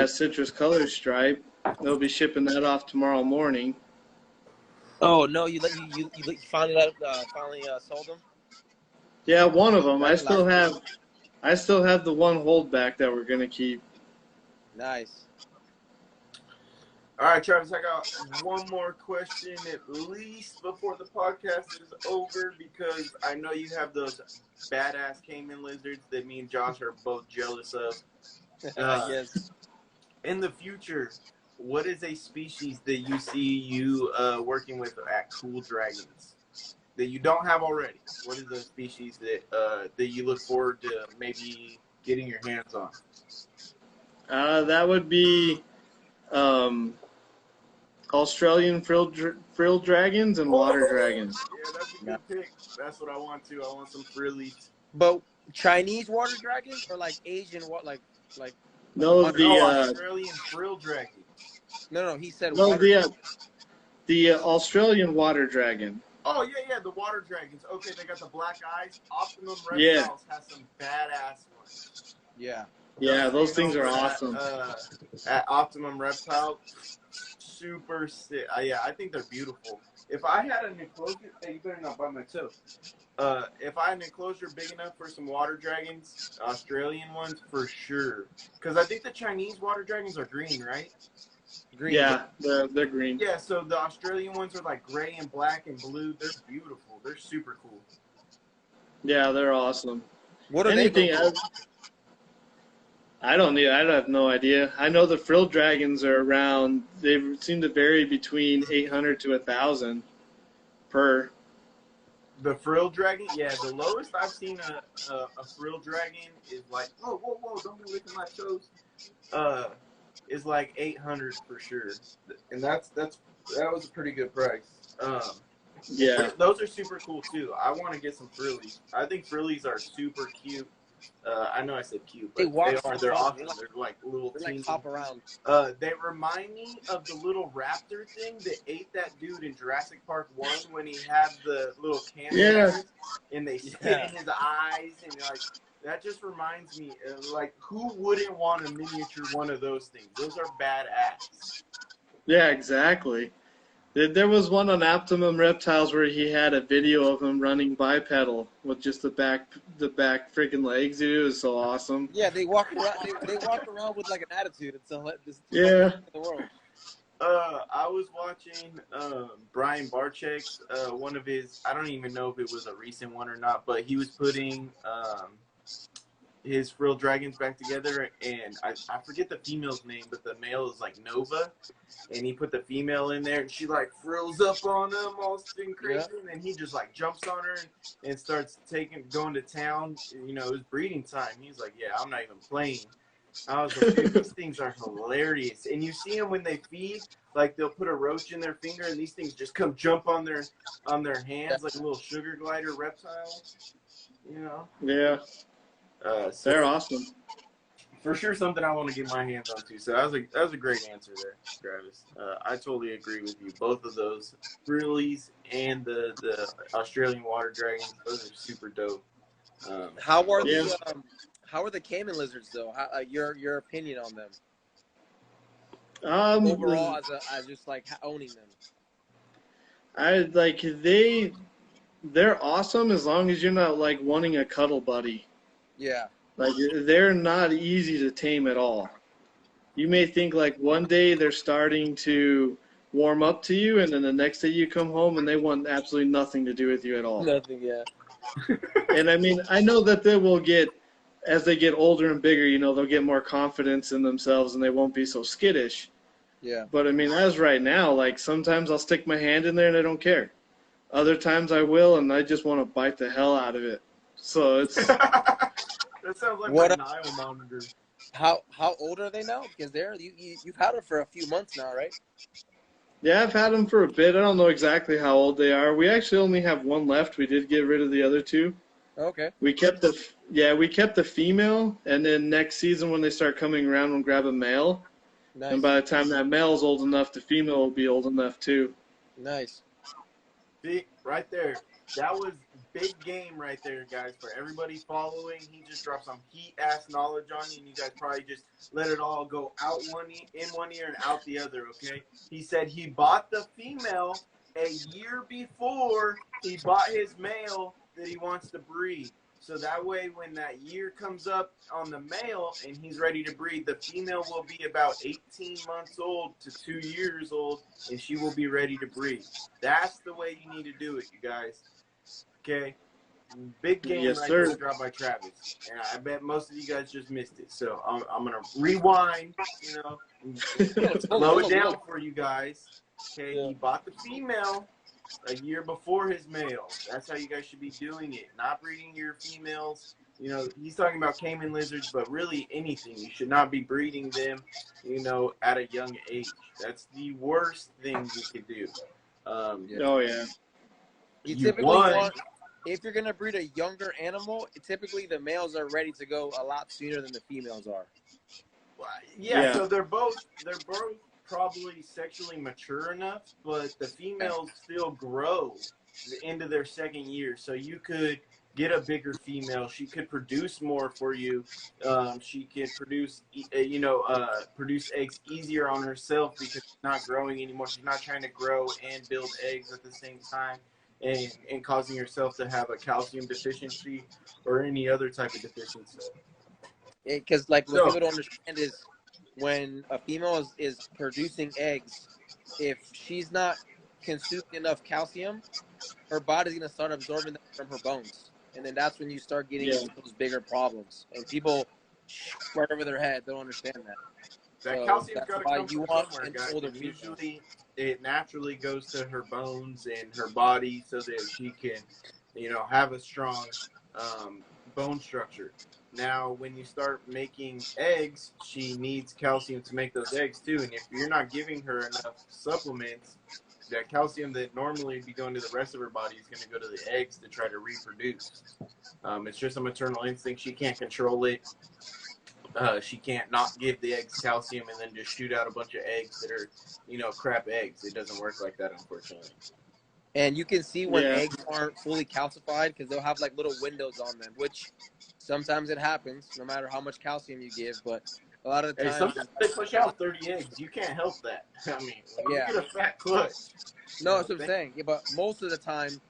citrus color stripe. They'll be shipping that off tomorrow morning. Oh no! You finally sold them? Yeah, one of them. I still have the one holdback that we're gonna keep. Nice. All right, Travis, I got one more question at least before the podcast is over, because I know you have those badass caiman lizards that me and Josh are both jealous of. Yes. In the future, what is a species that you see you working with at Kuhldragons that you don't have already? What is a species that you look forward to maybe getting your hands on? That would be Australian frilled dragons and water dragons. Yeah, that's a good pick. That's what I want too. I want some frillies. But Chinese water dragons or like Asian like no, Australian frill dragon. No, he said the Australian water dragon. Oh yeah, the water dragons. Okay, they got the black eyes. Optimum Reptiles has some badass ones. Yeah. Yeah, those things are awesome. At Optimum Reptile, super sick. Yeah, I think they're beautiful. If I had an enclosure, hey, you better not bite my toe. If I had an enclosure big enough for some water dragons, Australian ones for sure. Because I think the Chinese water dragons are green, right? Green. Yeah, they're green. Yeah, so the Australian ones are like gray and black and blue. They're beautiful. They're super cool. Yeah, they're awesome. What are they? I have no idea. I know the frill dragons are around. They seem to vary between 800 to 1,000 per. The frill dragon, yeah. The lowest I've seen a frill dragon is like, whoa! Don't be licking my toes. is like 800 for sure, and that was a pretty good price. Yeah. Those are super cool too. I want to get some frillies. I think frillies are super cute. I know I said cute, They but walk they so are. They're fun. awesome. They're like little They teeny. like hop around. They remind me of the little raptor thing that ate that dude in Jurassic Park 1 when he had the little canisters and they spit in his eyes, and like that just reminds me like who wouldn't want a miniature one of those things? Those are badass. Yeah, exactly. There was one on Optimum Reptiles where he had a video of him running bipedal with just the back freaking legs. Dude, it was so awesome. Yeah, they walk around. They walk around with like an attitude. It's Yeah. the world. I was watching Brian Barczyk's one of his. I don't even know if it was a recent one or not, but he was putting his Kuhldragons back together, and I forget the female's name, but the male is like Nova, and he put the female in there, and she like frills up on him, all thing crazy, and then he just like jumps on her and starts going to town. You know, it was breeding time. He's like, yeah, I'm not even playing. I was like, dude, these things are hilarious. And you see them when they feed, like they'll put a roach in their finger, and these things just come jump on their hands like a little sugar glider reptile. You know? Yeah. So they're awesome. For sure, something I want to get my hands on too. So that was a great answer there, Travis. I totally agree with you. Both of those, frillies and the Australian water dragons, those are super dope. How are the caiman lizards though? Your opinion on them overall as just like owning them? I like they're awesome as long as you're not like wanting a cuddle buddy. Yeah. Like they're not easy to tame at all. You may think like one day they're starting to warm up to you, and then the next day you come home and they want absolutely nothing to do with you at all. Nothing, yeah. And I mean, I know that they will get, as they get older and bigger, you know, they'll get more confidence in themselves and they won't be so skittish. Yeah. But I mean, as right now, like sometimes I'll stick my hand in there and I don't care. Other times I will, and I just want to bite the hell out of it. So it's. That sounds like my Nile monitor. How old are they now? Because you've had them for a few months now, right? Yeah, I've had them for a bit. I don't know exactly how old they are. We actually only have one left. We did get rid of the other two. Okay. We kept the female, and then next season when they start coming around, we'll grab a male. Nice. And by the time that male's old enough, the female will be old enough too. Nice. See, right there. That was big game right there, guys. For everybody following, he just dropped some heat-ass knowledge on you, and you guys probably just let it all go out in one ear and out the other, okay? He said he bought the female a year before he bought his male that he wants to breed. So that way, when that year comes up on the male and he's ready to breed, the female will be about 18 months old to 2 years old, and she will be ready to breed. That's the way you need to do it, you guys. Okay? Big game yes, right sir. there dropped by Travis. And I bet most of you guys just missed it. So I'm going to rewind, you know, slow it down for you guys. Okay? Yeah. He bought the female a year before his male. That's how you guys should be doing it. Not breeding your females. You know, he's talking about caiman lizards, but really anything. You should not be breeding them, you know, at a young age. That's the worst thing you could do. Oh, yeah. You typically want, if you're going to breed a younger animal, typically the males are ready to go a lot sooner than the females are. Yeah. So they're both probably sexually mature enough, but the females still grow into their second year. So you could get a bigger female. She could produce more for you. She could produce, produce eggs easier on herself because she's not growing anymore. She's not trying to grow and build eggs at the same time and causing herself to have a calcium deficiency or any other type of deficiency. Because what people don't understand is when a female is producing eggs, if she's not consuming enough calcium, her body's going to start absorbing that from her bones. And then that's when you start getting into those bigger problems. And people right over their head don't understand that. That calcium's got to come from somewhere, guys. Usually it naturally goes to her bones and her body so that she can, have a strong bone structure. Now, when you start making eggs, she needs calcium to make those eggs too. And if you're not giving her enough supplements, that calcium that normally would be going to the rest of her body is going to go to the eggs to try to reproduce. It's just a maternal instinct. She can't control it. She can't not give the eggs calcium and then just shoot out a bunch of eggs that are, crap eggs. It doesn't work like that, unfortunately. And you can see when eggs aren't fully calcified because they'll have like little windows on them, which sometimes it happens no matter how much calcium you give. But a lot of the time, sometimes they push out 30 eggs. You can't help that. I mean, when you get a fat clutch. No, that's what I'm saying. Yeah, but most of the time,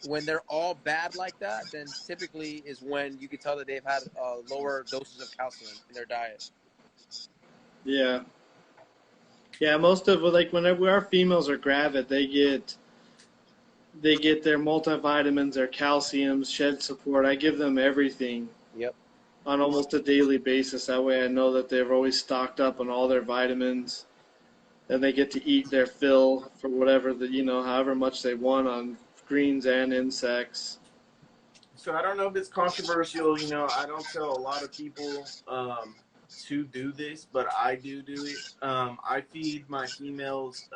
when they're all bad like that, then typically is when you can tell that they've had lower doses of calcium in their diet. Yeah. Yeah, most of like whenever our females are gravid, they get their multivitamins, their calciums, shed support. I give them everything. Yep. On almost a daily basis. That way I know that they're always stocked up on all their vitamins. And they get to eat their fill for whatever however much they want on greens and insects. So I don't know if it's controversial. I don't tell a lot of people to do this, but I do it. I feed my females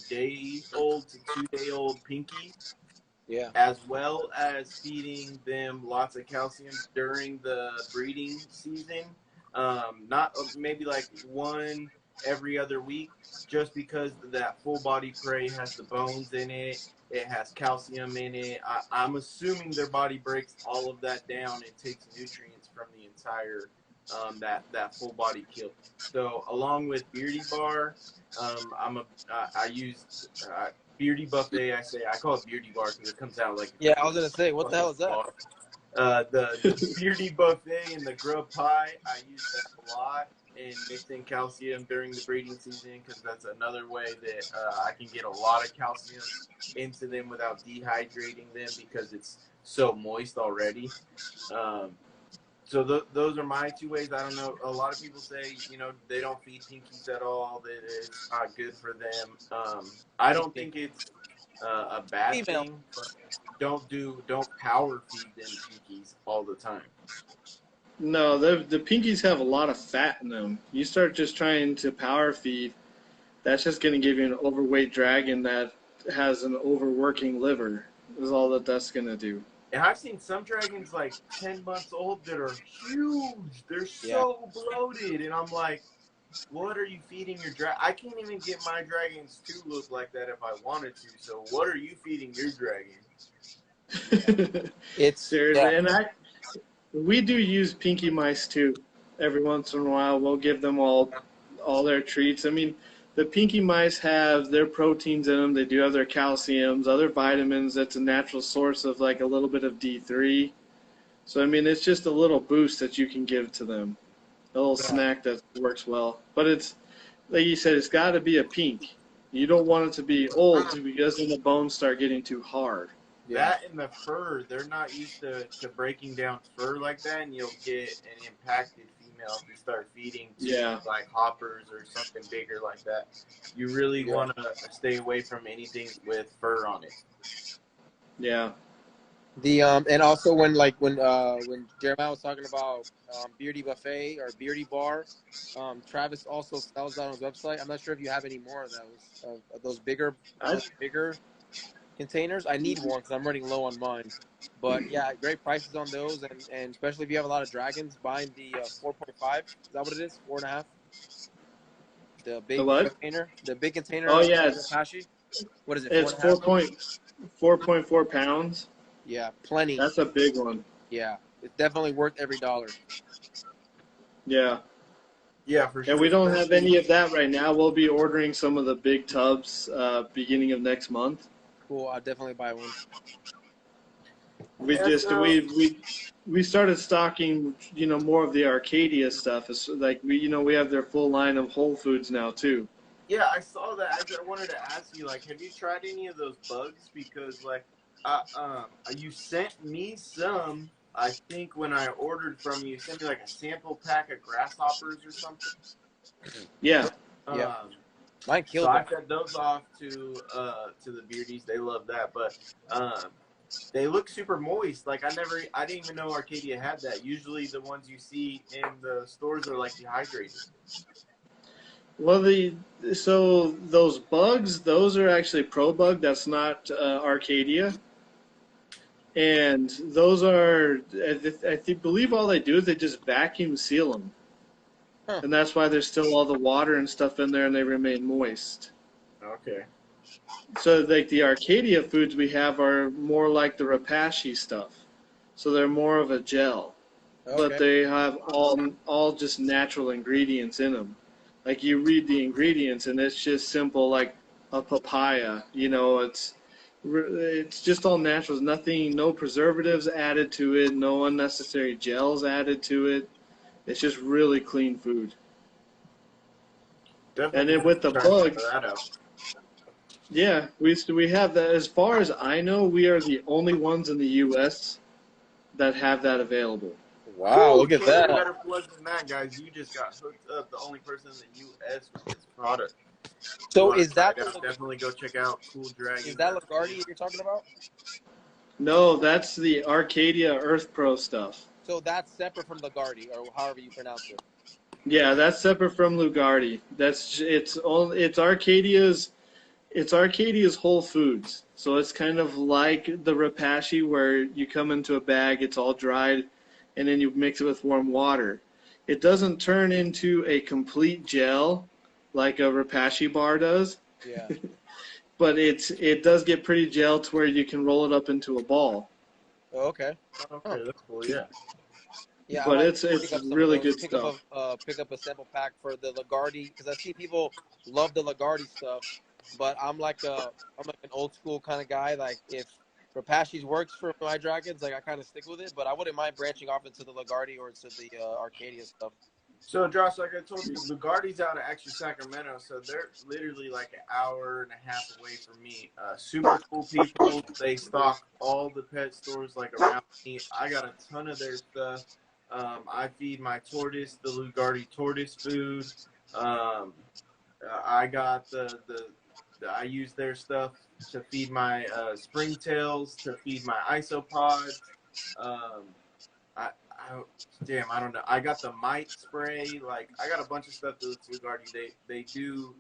day-old to 2-day-old pinky. Yeah. As well as feeding them lots of calcium during the breeding season. Not maybe like one every other week, just because that full body prey has the bones in it. It has calcium in it. I'm assuming their body breaks all of that down and takes nutrients from the entire that full body kill. So along with Beardy Bar, I use Beardy Buffet. I call it Beardy Bar because it comes out like I was gonna say, what the hell is that? The Beardy Buffet and the Grub Pie, I use that a lot and mix in calcium during the breeding season because that's another way that I can get a lot of calcium into them without dehydrating them because it's so moist already. So those are my two ways. I don't know. A lot of people say, they don't feed pinkies at all, that it's not good for them. I don't think it's a bad thing, but don't power feed them pinkies all the time. No, the pinkies have a lot of fat in them. You start just trying to power feed, that's just going to give you an overweight dragon that has an overworking liver, is all that's going to do. And I've seen some dragons like 10 months old that are huge. They're so bloated. And I'm like, what are you feeding your dragon? I can't even get my dragons to look like that if I wanted to. So what are you feeding your dragon? It's seriously. And we do use pinky mice too. Every once in a while, we'll give them all their treats. I mean, the pinky mice have their proteins in them. They do have their calciums, other vitamins. That's a natural source of like a little bit of D3. So, I mean, it's just a little boost that you can give to them. A little snack that works well. But it's, like you said, it's got to be a pink. You don't want it to be old because then the bones start getting too hard. That and the fur, they're not used to breaking down fur like that, and you'll get an impacted female if you start feeding like hoppers or something bigger like that. You really want to stay away from anything with fur on it. Yeah. The and also when Jeremiah was talking about Beardy Buffet or Beardy Bar, Travis also sells that on his website. I'm not sure if you have any more of those bigger containers. I need one because I'm running low on mine. But yeah, great prices on those, and especially if you have a lot of dragons, buying the 4.5. Is that what it is? 4.5. The big container. The big container. Oh yeah. What is it? It's 4.4 pounds. Yeah, plenty. That's a big one. Yeah, it's definitely worth every dollar. Yeah. Yeah, for sure. And we don't have any of that right now. We'll be ordering some of the big tubs beginning of next month. Cool. I'll definitely buy one. We started stocking, more of the Arcadia stuff. It's like we have their full line of Whole Foods now too. Yeah, I saw that. I wanted to ask you, like, have you tried any of those bugs? Because like, you sent me some. I think when I ordered from you, sent me like a sample pack of grasshoppers or something. Yeah. Mine killed so them. I sent those off to the Beardies. They love that. But They look super moist. Like I didn't even know Arcadia had that. Usually the ones you see in the stores are like dehydrated. Well, so those bugs, those are actually Pro Bug. That's not Arcadia. And those are, believe all they do is they just vacuum seal them. Huh. And that's why there's still all the water and stuff in there and they remain moist. Okay. So like the Arcadia foods we have are more like the Repashy stuff. So they're more of a gel. Okay. But they have all just natural ingredients in them. Like you read the ingredients and it's just simple like a papaya. You know, it's just all natural. There's nothing, no preservatives added to it, no unnecessary gels added to it. It's just really clean food. Definitely And then with the try bugs, that out. yeah, we have that. As far as I know, we are the only ones in the U.S. that have that available. Wow, look at that. Better plug than that, guys. You just got hooked up. The only person in the U.S. with this product. So is that definitely go check out Kuhldragons? Is that LaGuardia you're talking about? No, that's the Arcadia Earth Pro stuff. So that's separate from LaGuardia, or however you pronounce it. Yeah, that's separate from Lugardi. It's Arcadia's Whole Foods. So it's kind of like the Repashy where you come into a bag, it's all dried, and then you mix it with warm water. It doesn't turn into a complete gel like a Repashy bar does. Yeah. But it does get pretty gel to where you can roll it up into a ball. Oh, okay. Okay, that's cool. Yeah. Yeah, but it's really good stuff. Pick up a sample pack for the LaGuardia because I see people love the LaGuardia stuff, but I'm like an old school kind of guy. Like if Repashy's works for my dragons, like I kind of stick with it, but I wouldn't mind branching off into the LaGuardia or into the Arcadia stuff. So, Josh, like I told you, Lugardi's out of actually Sacramento, so they're literally like an hour and a half away from me. Super cool people. They stock all the pet stores like around me. I got a ton of their stuff. I feed my tortoise the Lugardi tortoise food. I got I use their stuff to feed my springtails, to feed my isopods. I don't know. I got the mite spray. Like I got a bunch of stuff that's Lugardi. They do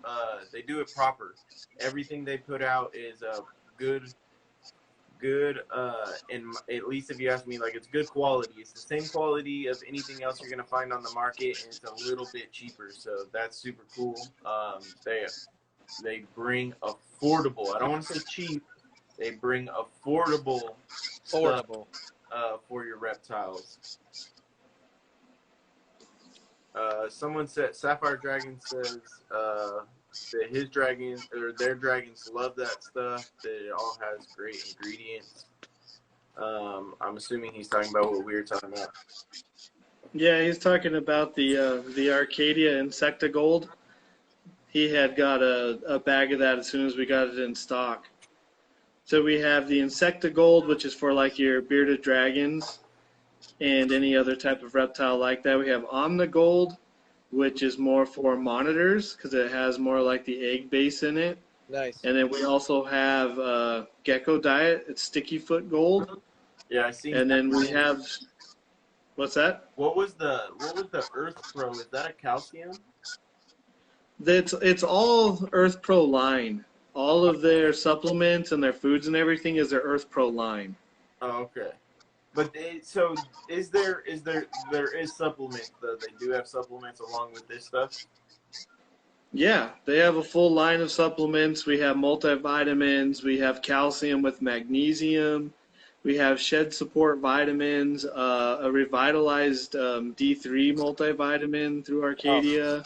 it proper. Everything they put out is good. And at least if you ask me, like it's good quality. It's the same quality of anything else you're gonna find on the market, and it's a little bit cheaper. So that's super cool. They bring affordable. I don't want to say cheap. They bring affordable stuff, for your reptiles. Someone said Sapphire Dragon says that his dragons or their dragons love that stuff. That it all has great ingredients. I'm assuming he's talking about what we were talking about. Yeah, he's talking about the Arcadia Insecta Gold. He had got a bag of that as soon as we got it in stock. So we have the Insecta Gold, which is for like your bearded dragons and any other type of reptile like that. We have Omni Gold, which is more for monitors because it has more like the egg base in it. Nice. And then we also have Gecko Diet. It's Sticky Foot Gold. Yeah, I see. And then we have, what's that? What was the Earth Pro? Is that a calcium? It's all Earth Pro line. All of their supplements and their foods and everything is their Earth Pro line. Oh, okay. But so there is supplements though. They do have supplements along with this stuff. Yeah, they have a full line of supplements. We have multivitamins. We have calcium with magnesium. We have shed support vitamins. A revitalized D3 multivitamin through Arcadia.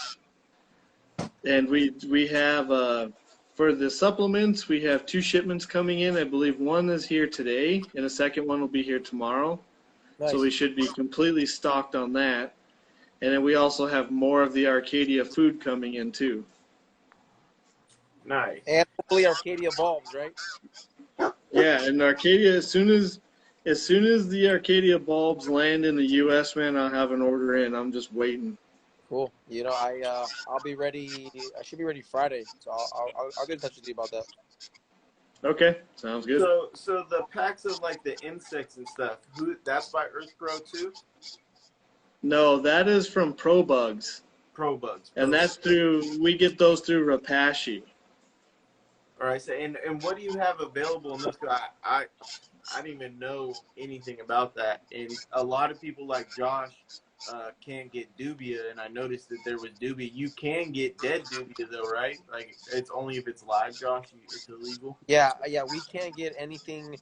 And we have for the supplements, we have 2 shipments coming in. I believe one is here today, and the second one will be here tomorrow. Nice. So we should be completely stocked on that. And then we also have more of the Arcadia food coming in, too. Nice. And hopefully Arcadia bulbs, right? Yeah, and Arcadia, as soon as the Arcadia bulbs land in the U.S., man, I'll have an order in. I'm just waiting. Cool. You know, I'll be ready. I should be ready Friday, so I'll get in touch with you about that. Okay, sounds good. So the packs of like the insects and stuff, that's by Earth Pro too? No, that is from Pro Bugs, Pro Bugs. and that's we get those through Rapashi. All right. So and what do you have available in those? 'Cause I didn't even know anything about that, and a lot of people like Josh can't get dubia, and I noticed that there was dubia. You can get dead dubia though, right? Like it's only if it's live, Josh. It's illegal. Yeah, we can't get anything.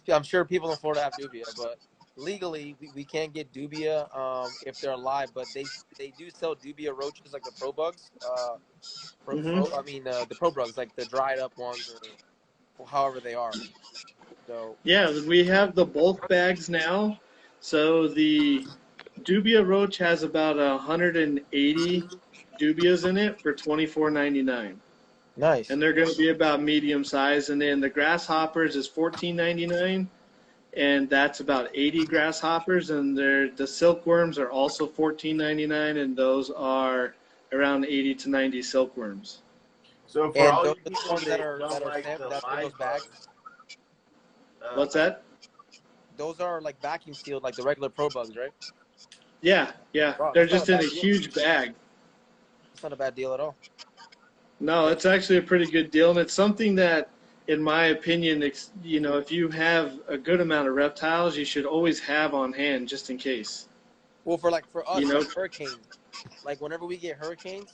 I'm sure people in Florida have dubia, but legally we can't get dubia if they're alive. But they do sell dubia roaches like the pro bugs. The pro bugs like the dried up ones or however they are. So Yeah, we have the bulk bags now. So the Dubia Roach has about 180 dubias in it for $24.99. nice. And they're going to be about medium size. And then the grasshoppers is $14.99, and that's about 80 grasshoppers. And the silkworms are also $14.99, and those are around 80 to 90 silkworms. So for all you people that don't like the live bags, what's that? Those are like vacuum sealed, like the regular pro bugs, right? Yeah. Wow, they're just in a huge bag. It's not a bad deal at all. No, it's actually a pretty good deal, and it's something that, in my opinion, if you have a good amount of reptiles, you should always have on hand just in case. Well, for us, like hurricanes, like whenever we get hurricanes,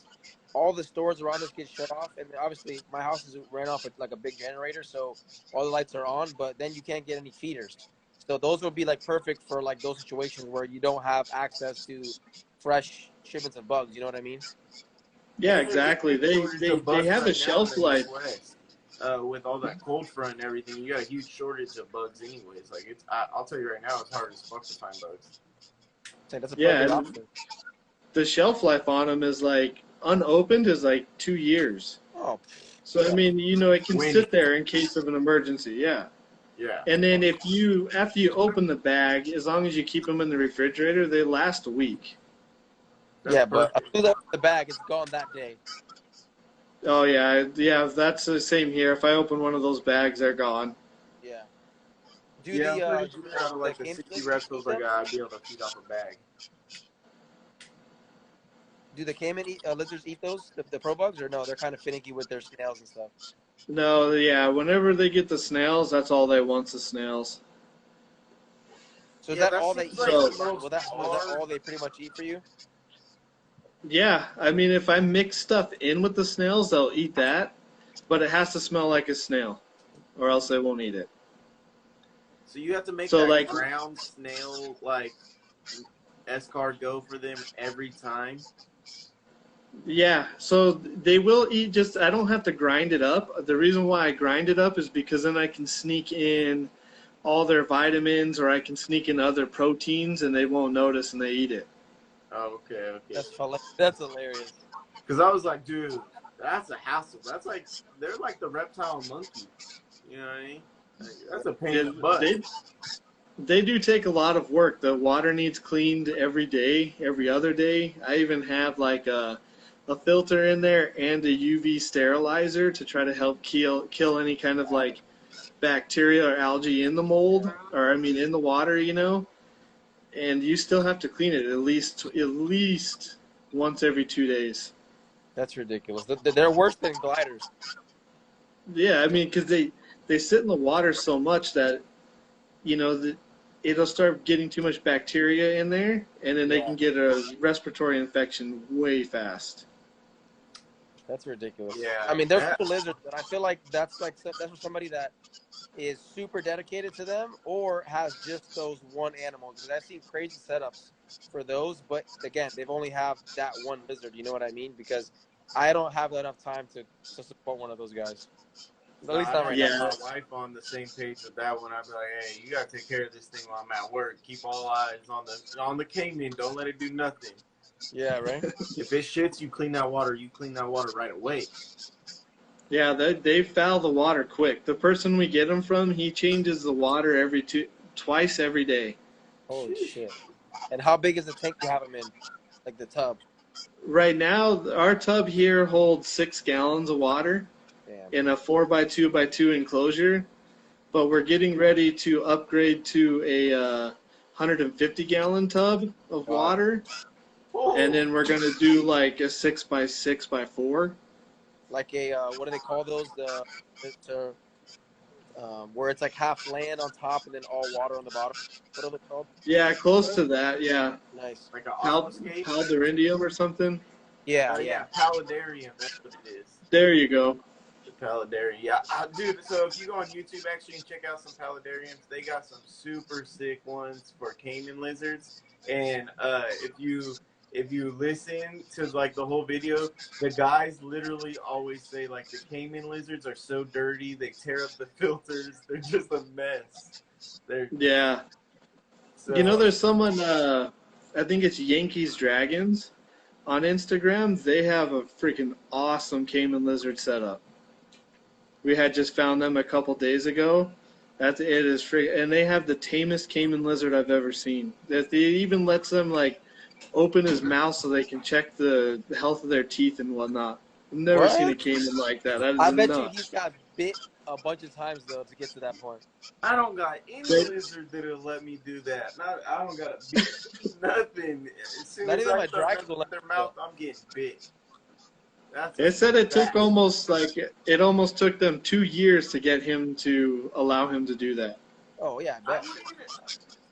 all the stores around us get shut off, and obviously my house is ran off with like a big generator, so all the lights are on, but then you can't get any feeders. So those would be like perfect for like those situations where you don't have access to fresh shipments of bugs. You know what I mean? Yeah, exactly. They have a shelf life. With all that cold front and everything, you got a huge shortage of bugs anyways. Like I'll tell you right now, it's hard as fuck to find bugs. That's a perfect option. The shelf life on them is like unopened is like 2 years. Oh. So I mean, it can sit there in case of an emergency. Yeah. Yeah. And then after you open the bag, as long as you keep them in the refrigerator, they last a week. That's but as soon as I open the bag, it's gone that day. Oh yeah, that's the same here. If I open one of those bags, they're gone. Yeah. I'm pretty sure out of like the 60 reptiles I got, I'd be able to feed off a bag. Do the caiman lizards eat those, the pro bugs, or no? They're kind of finicky with their snails and stuff. No, yeah. Whenever they get the snails, that's all they want, the snails. So is that all they eat? Will that all they pretty much eat for you? Yeah, I mean, if I mix stuff in with the snails, they'll eat that, but it has to smell like a snail, or else they won't eat it. So you have to make ground snail S-card go for them every time? Yeah, so they will eat I don't have to grind it up. The reason why I grind it up is because then I can sneak in all their vitamins, or I can sneak in other proteins, and they won't notice and they eat it. Oh, okay. That's hilarious. Because I was like, dude, that's a hassle. They're like the reptile monkey. You know what I mean? That's a pain in the butt. They do take a lot of work. The water needs cleaned every day, every other day. I even have like a filter in there and a UV sterilizer to try to help kill any kind of like bacteria or algae in the mold, or in the water, And you still have to clean it at least once every 2 days. That's ridiculous. They're worse than gliders. Yeah, because they sit in the water so much that, it'll start getting too much bacteria in there, and then they can get a respiratory infection way fast. That's ridiculous. Yeah. There's some lizards, but I feel like that's for somebody that is super dedicated to them or has just those one animal. Because I've seen crazy setups for those, but again, they've only have that one lizard. You know what I mean? Because I don't have enough time to support one of those guys. At least not right now. My wife on the same page with that one. I'd be like, hey, you gotta take care of this thing while I'm at work. Keep all eyes on the caiman. Don't let it do nothing. Yeah, right. If it shits, you clean that water. You clean that water right away. Yeah, they foul the water quick. The person we get them from, he changes the water twice every day. Holy shit! And how big is the tank you have them in? Like the tub? Right now, our tub here holds 6 gallons of water. in a 4x2x2 enclosure, but we're getting ready to upgrade to a 150-gallon tub of water, and then we're gonna do like a 6x6x4. Like a what do they call those? Where it's like half land on top and then all water on the bottom. What are they called? Yeah, close to that. Yeah, Nice. Like an aquascape? Paldarinium or something. Yeah, Yeah, Paludarium. That's what it is. There you go. The Paludarium. Yeah, dude. So if you go on YouTube actually and check out some Paludariums, they got some super sick ones for caiman lizards. And if you listen to like the whole video, the guys literally always say like the caiman lizards are so dirty, they tear up the filters, they're just a mess. Yeah. So, you know, there's someone, I think it's Yankees Dragons on Instagram. They have a freaking awesome caiman lizard setup. We had just found them a couple days ago. And they have the tamest caiman lizard I've ever seen. It even lets them like open his mouth so they can check the health of their teeth and whatnot. I've never seen a caiman like that. I bet you he's got bit a bunch of times though to get to that point. I don't got any lizard that'll let me do that. I don't got to bit nothing. As soon Not as even I my dragons start will their mouth, I'm getting bit. It said it took almost took them 2 years to get him to allow him to do that. Oh yeah, I bet.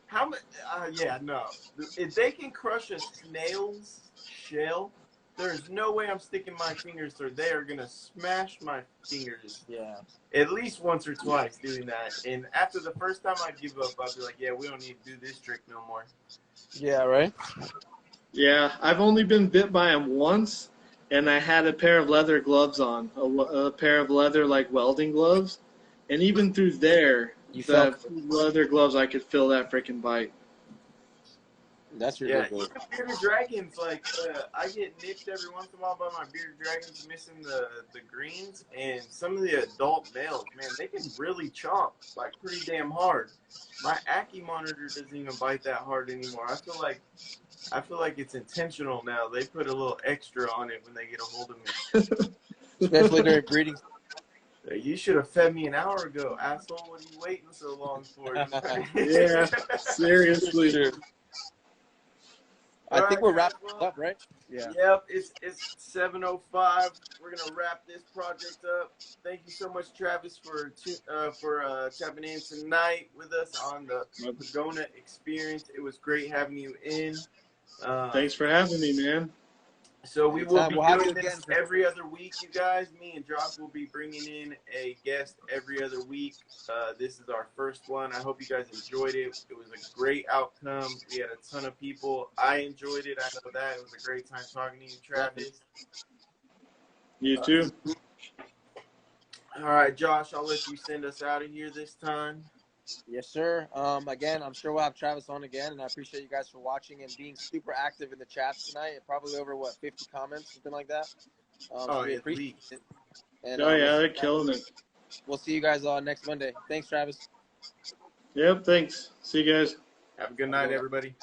How much? Yeah, no. If they can crush a snail's shell, there's no way I'm sticking my fingers through. They are gonna smash my fingers. Yeah. At least once or twice doing that. And after the first time, I'd give up. I'd be like, yeah, we don't need to do this trick no more. Yeah. Right. Yeah, I've only been bit by him once, and I had a pair of leather gloves on, a pair of leather like welding gloves, and even through there, the leather gloves, I could feel that freaking bite. That's ridiculous. Yeah, even bearded dragons, like, I get nipped every once in a while by my bearded dragons missing the greens, and some of the adult males, man, they can really chomp, like, pretty damn hard. My Ackie monitor doesn't even bite that hard anymore. I feel like it's intentional now. They put a little extra on it when they get a hold of me. Especially during breeding. You should have fed me an hour ago, asshole. What are you waiting so long for? Yeah, seriously. I think we're wrapping up, right? Yeah. Yep, it's 7:05. We're gonna wrap this project up. Thank you so much, Travis, for tapping in tonight with us on the Pogona Experience. It was great having you in. Thanks for having me, man. So we will be doing this every other week, you guys. Me and Josh will be bringing in a guest every other week. This is our first one. I hope you guys enjoyed it. It was a great outcome. We had a ton of people. I enjoyed it. I know that. It was a great time talking to you, Travis. You too. All right, Josh, I'll let you send us out of here this time. Yes, sir. Again, I'm sure we'll have Travis on again, and I appreciate you guys for watching and being super active in the chats tonight. Probably over, 50 comments, something like that. So we appreciate it. And, they're killing it. We'll see you guys next Monday. Thanks, Travis. Yep, thanks. See you guys. Have a good night, everybody.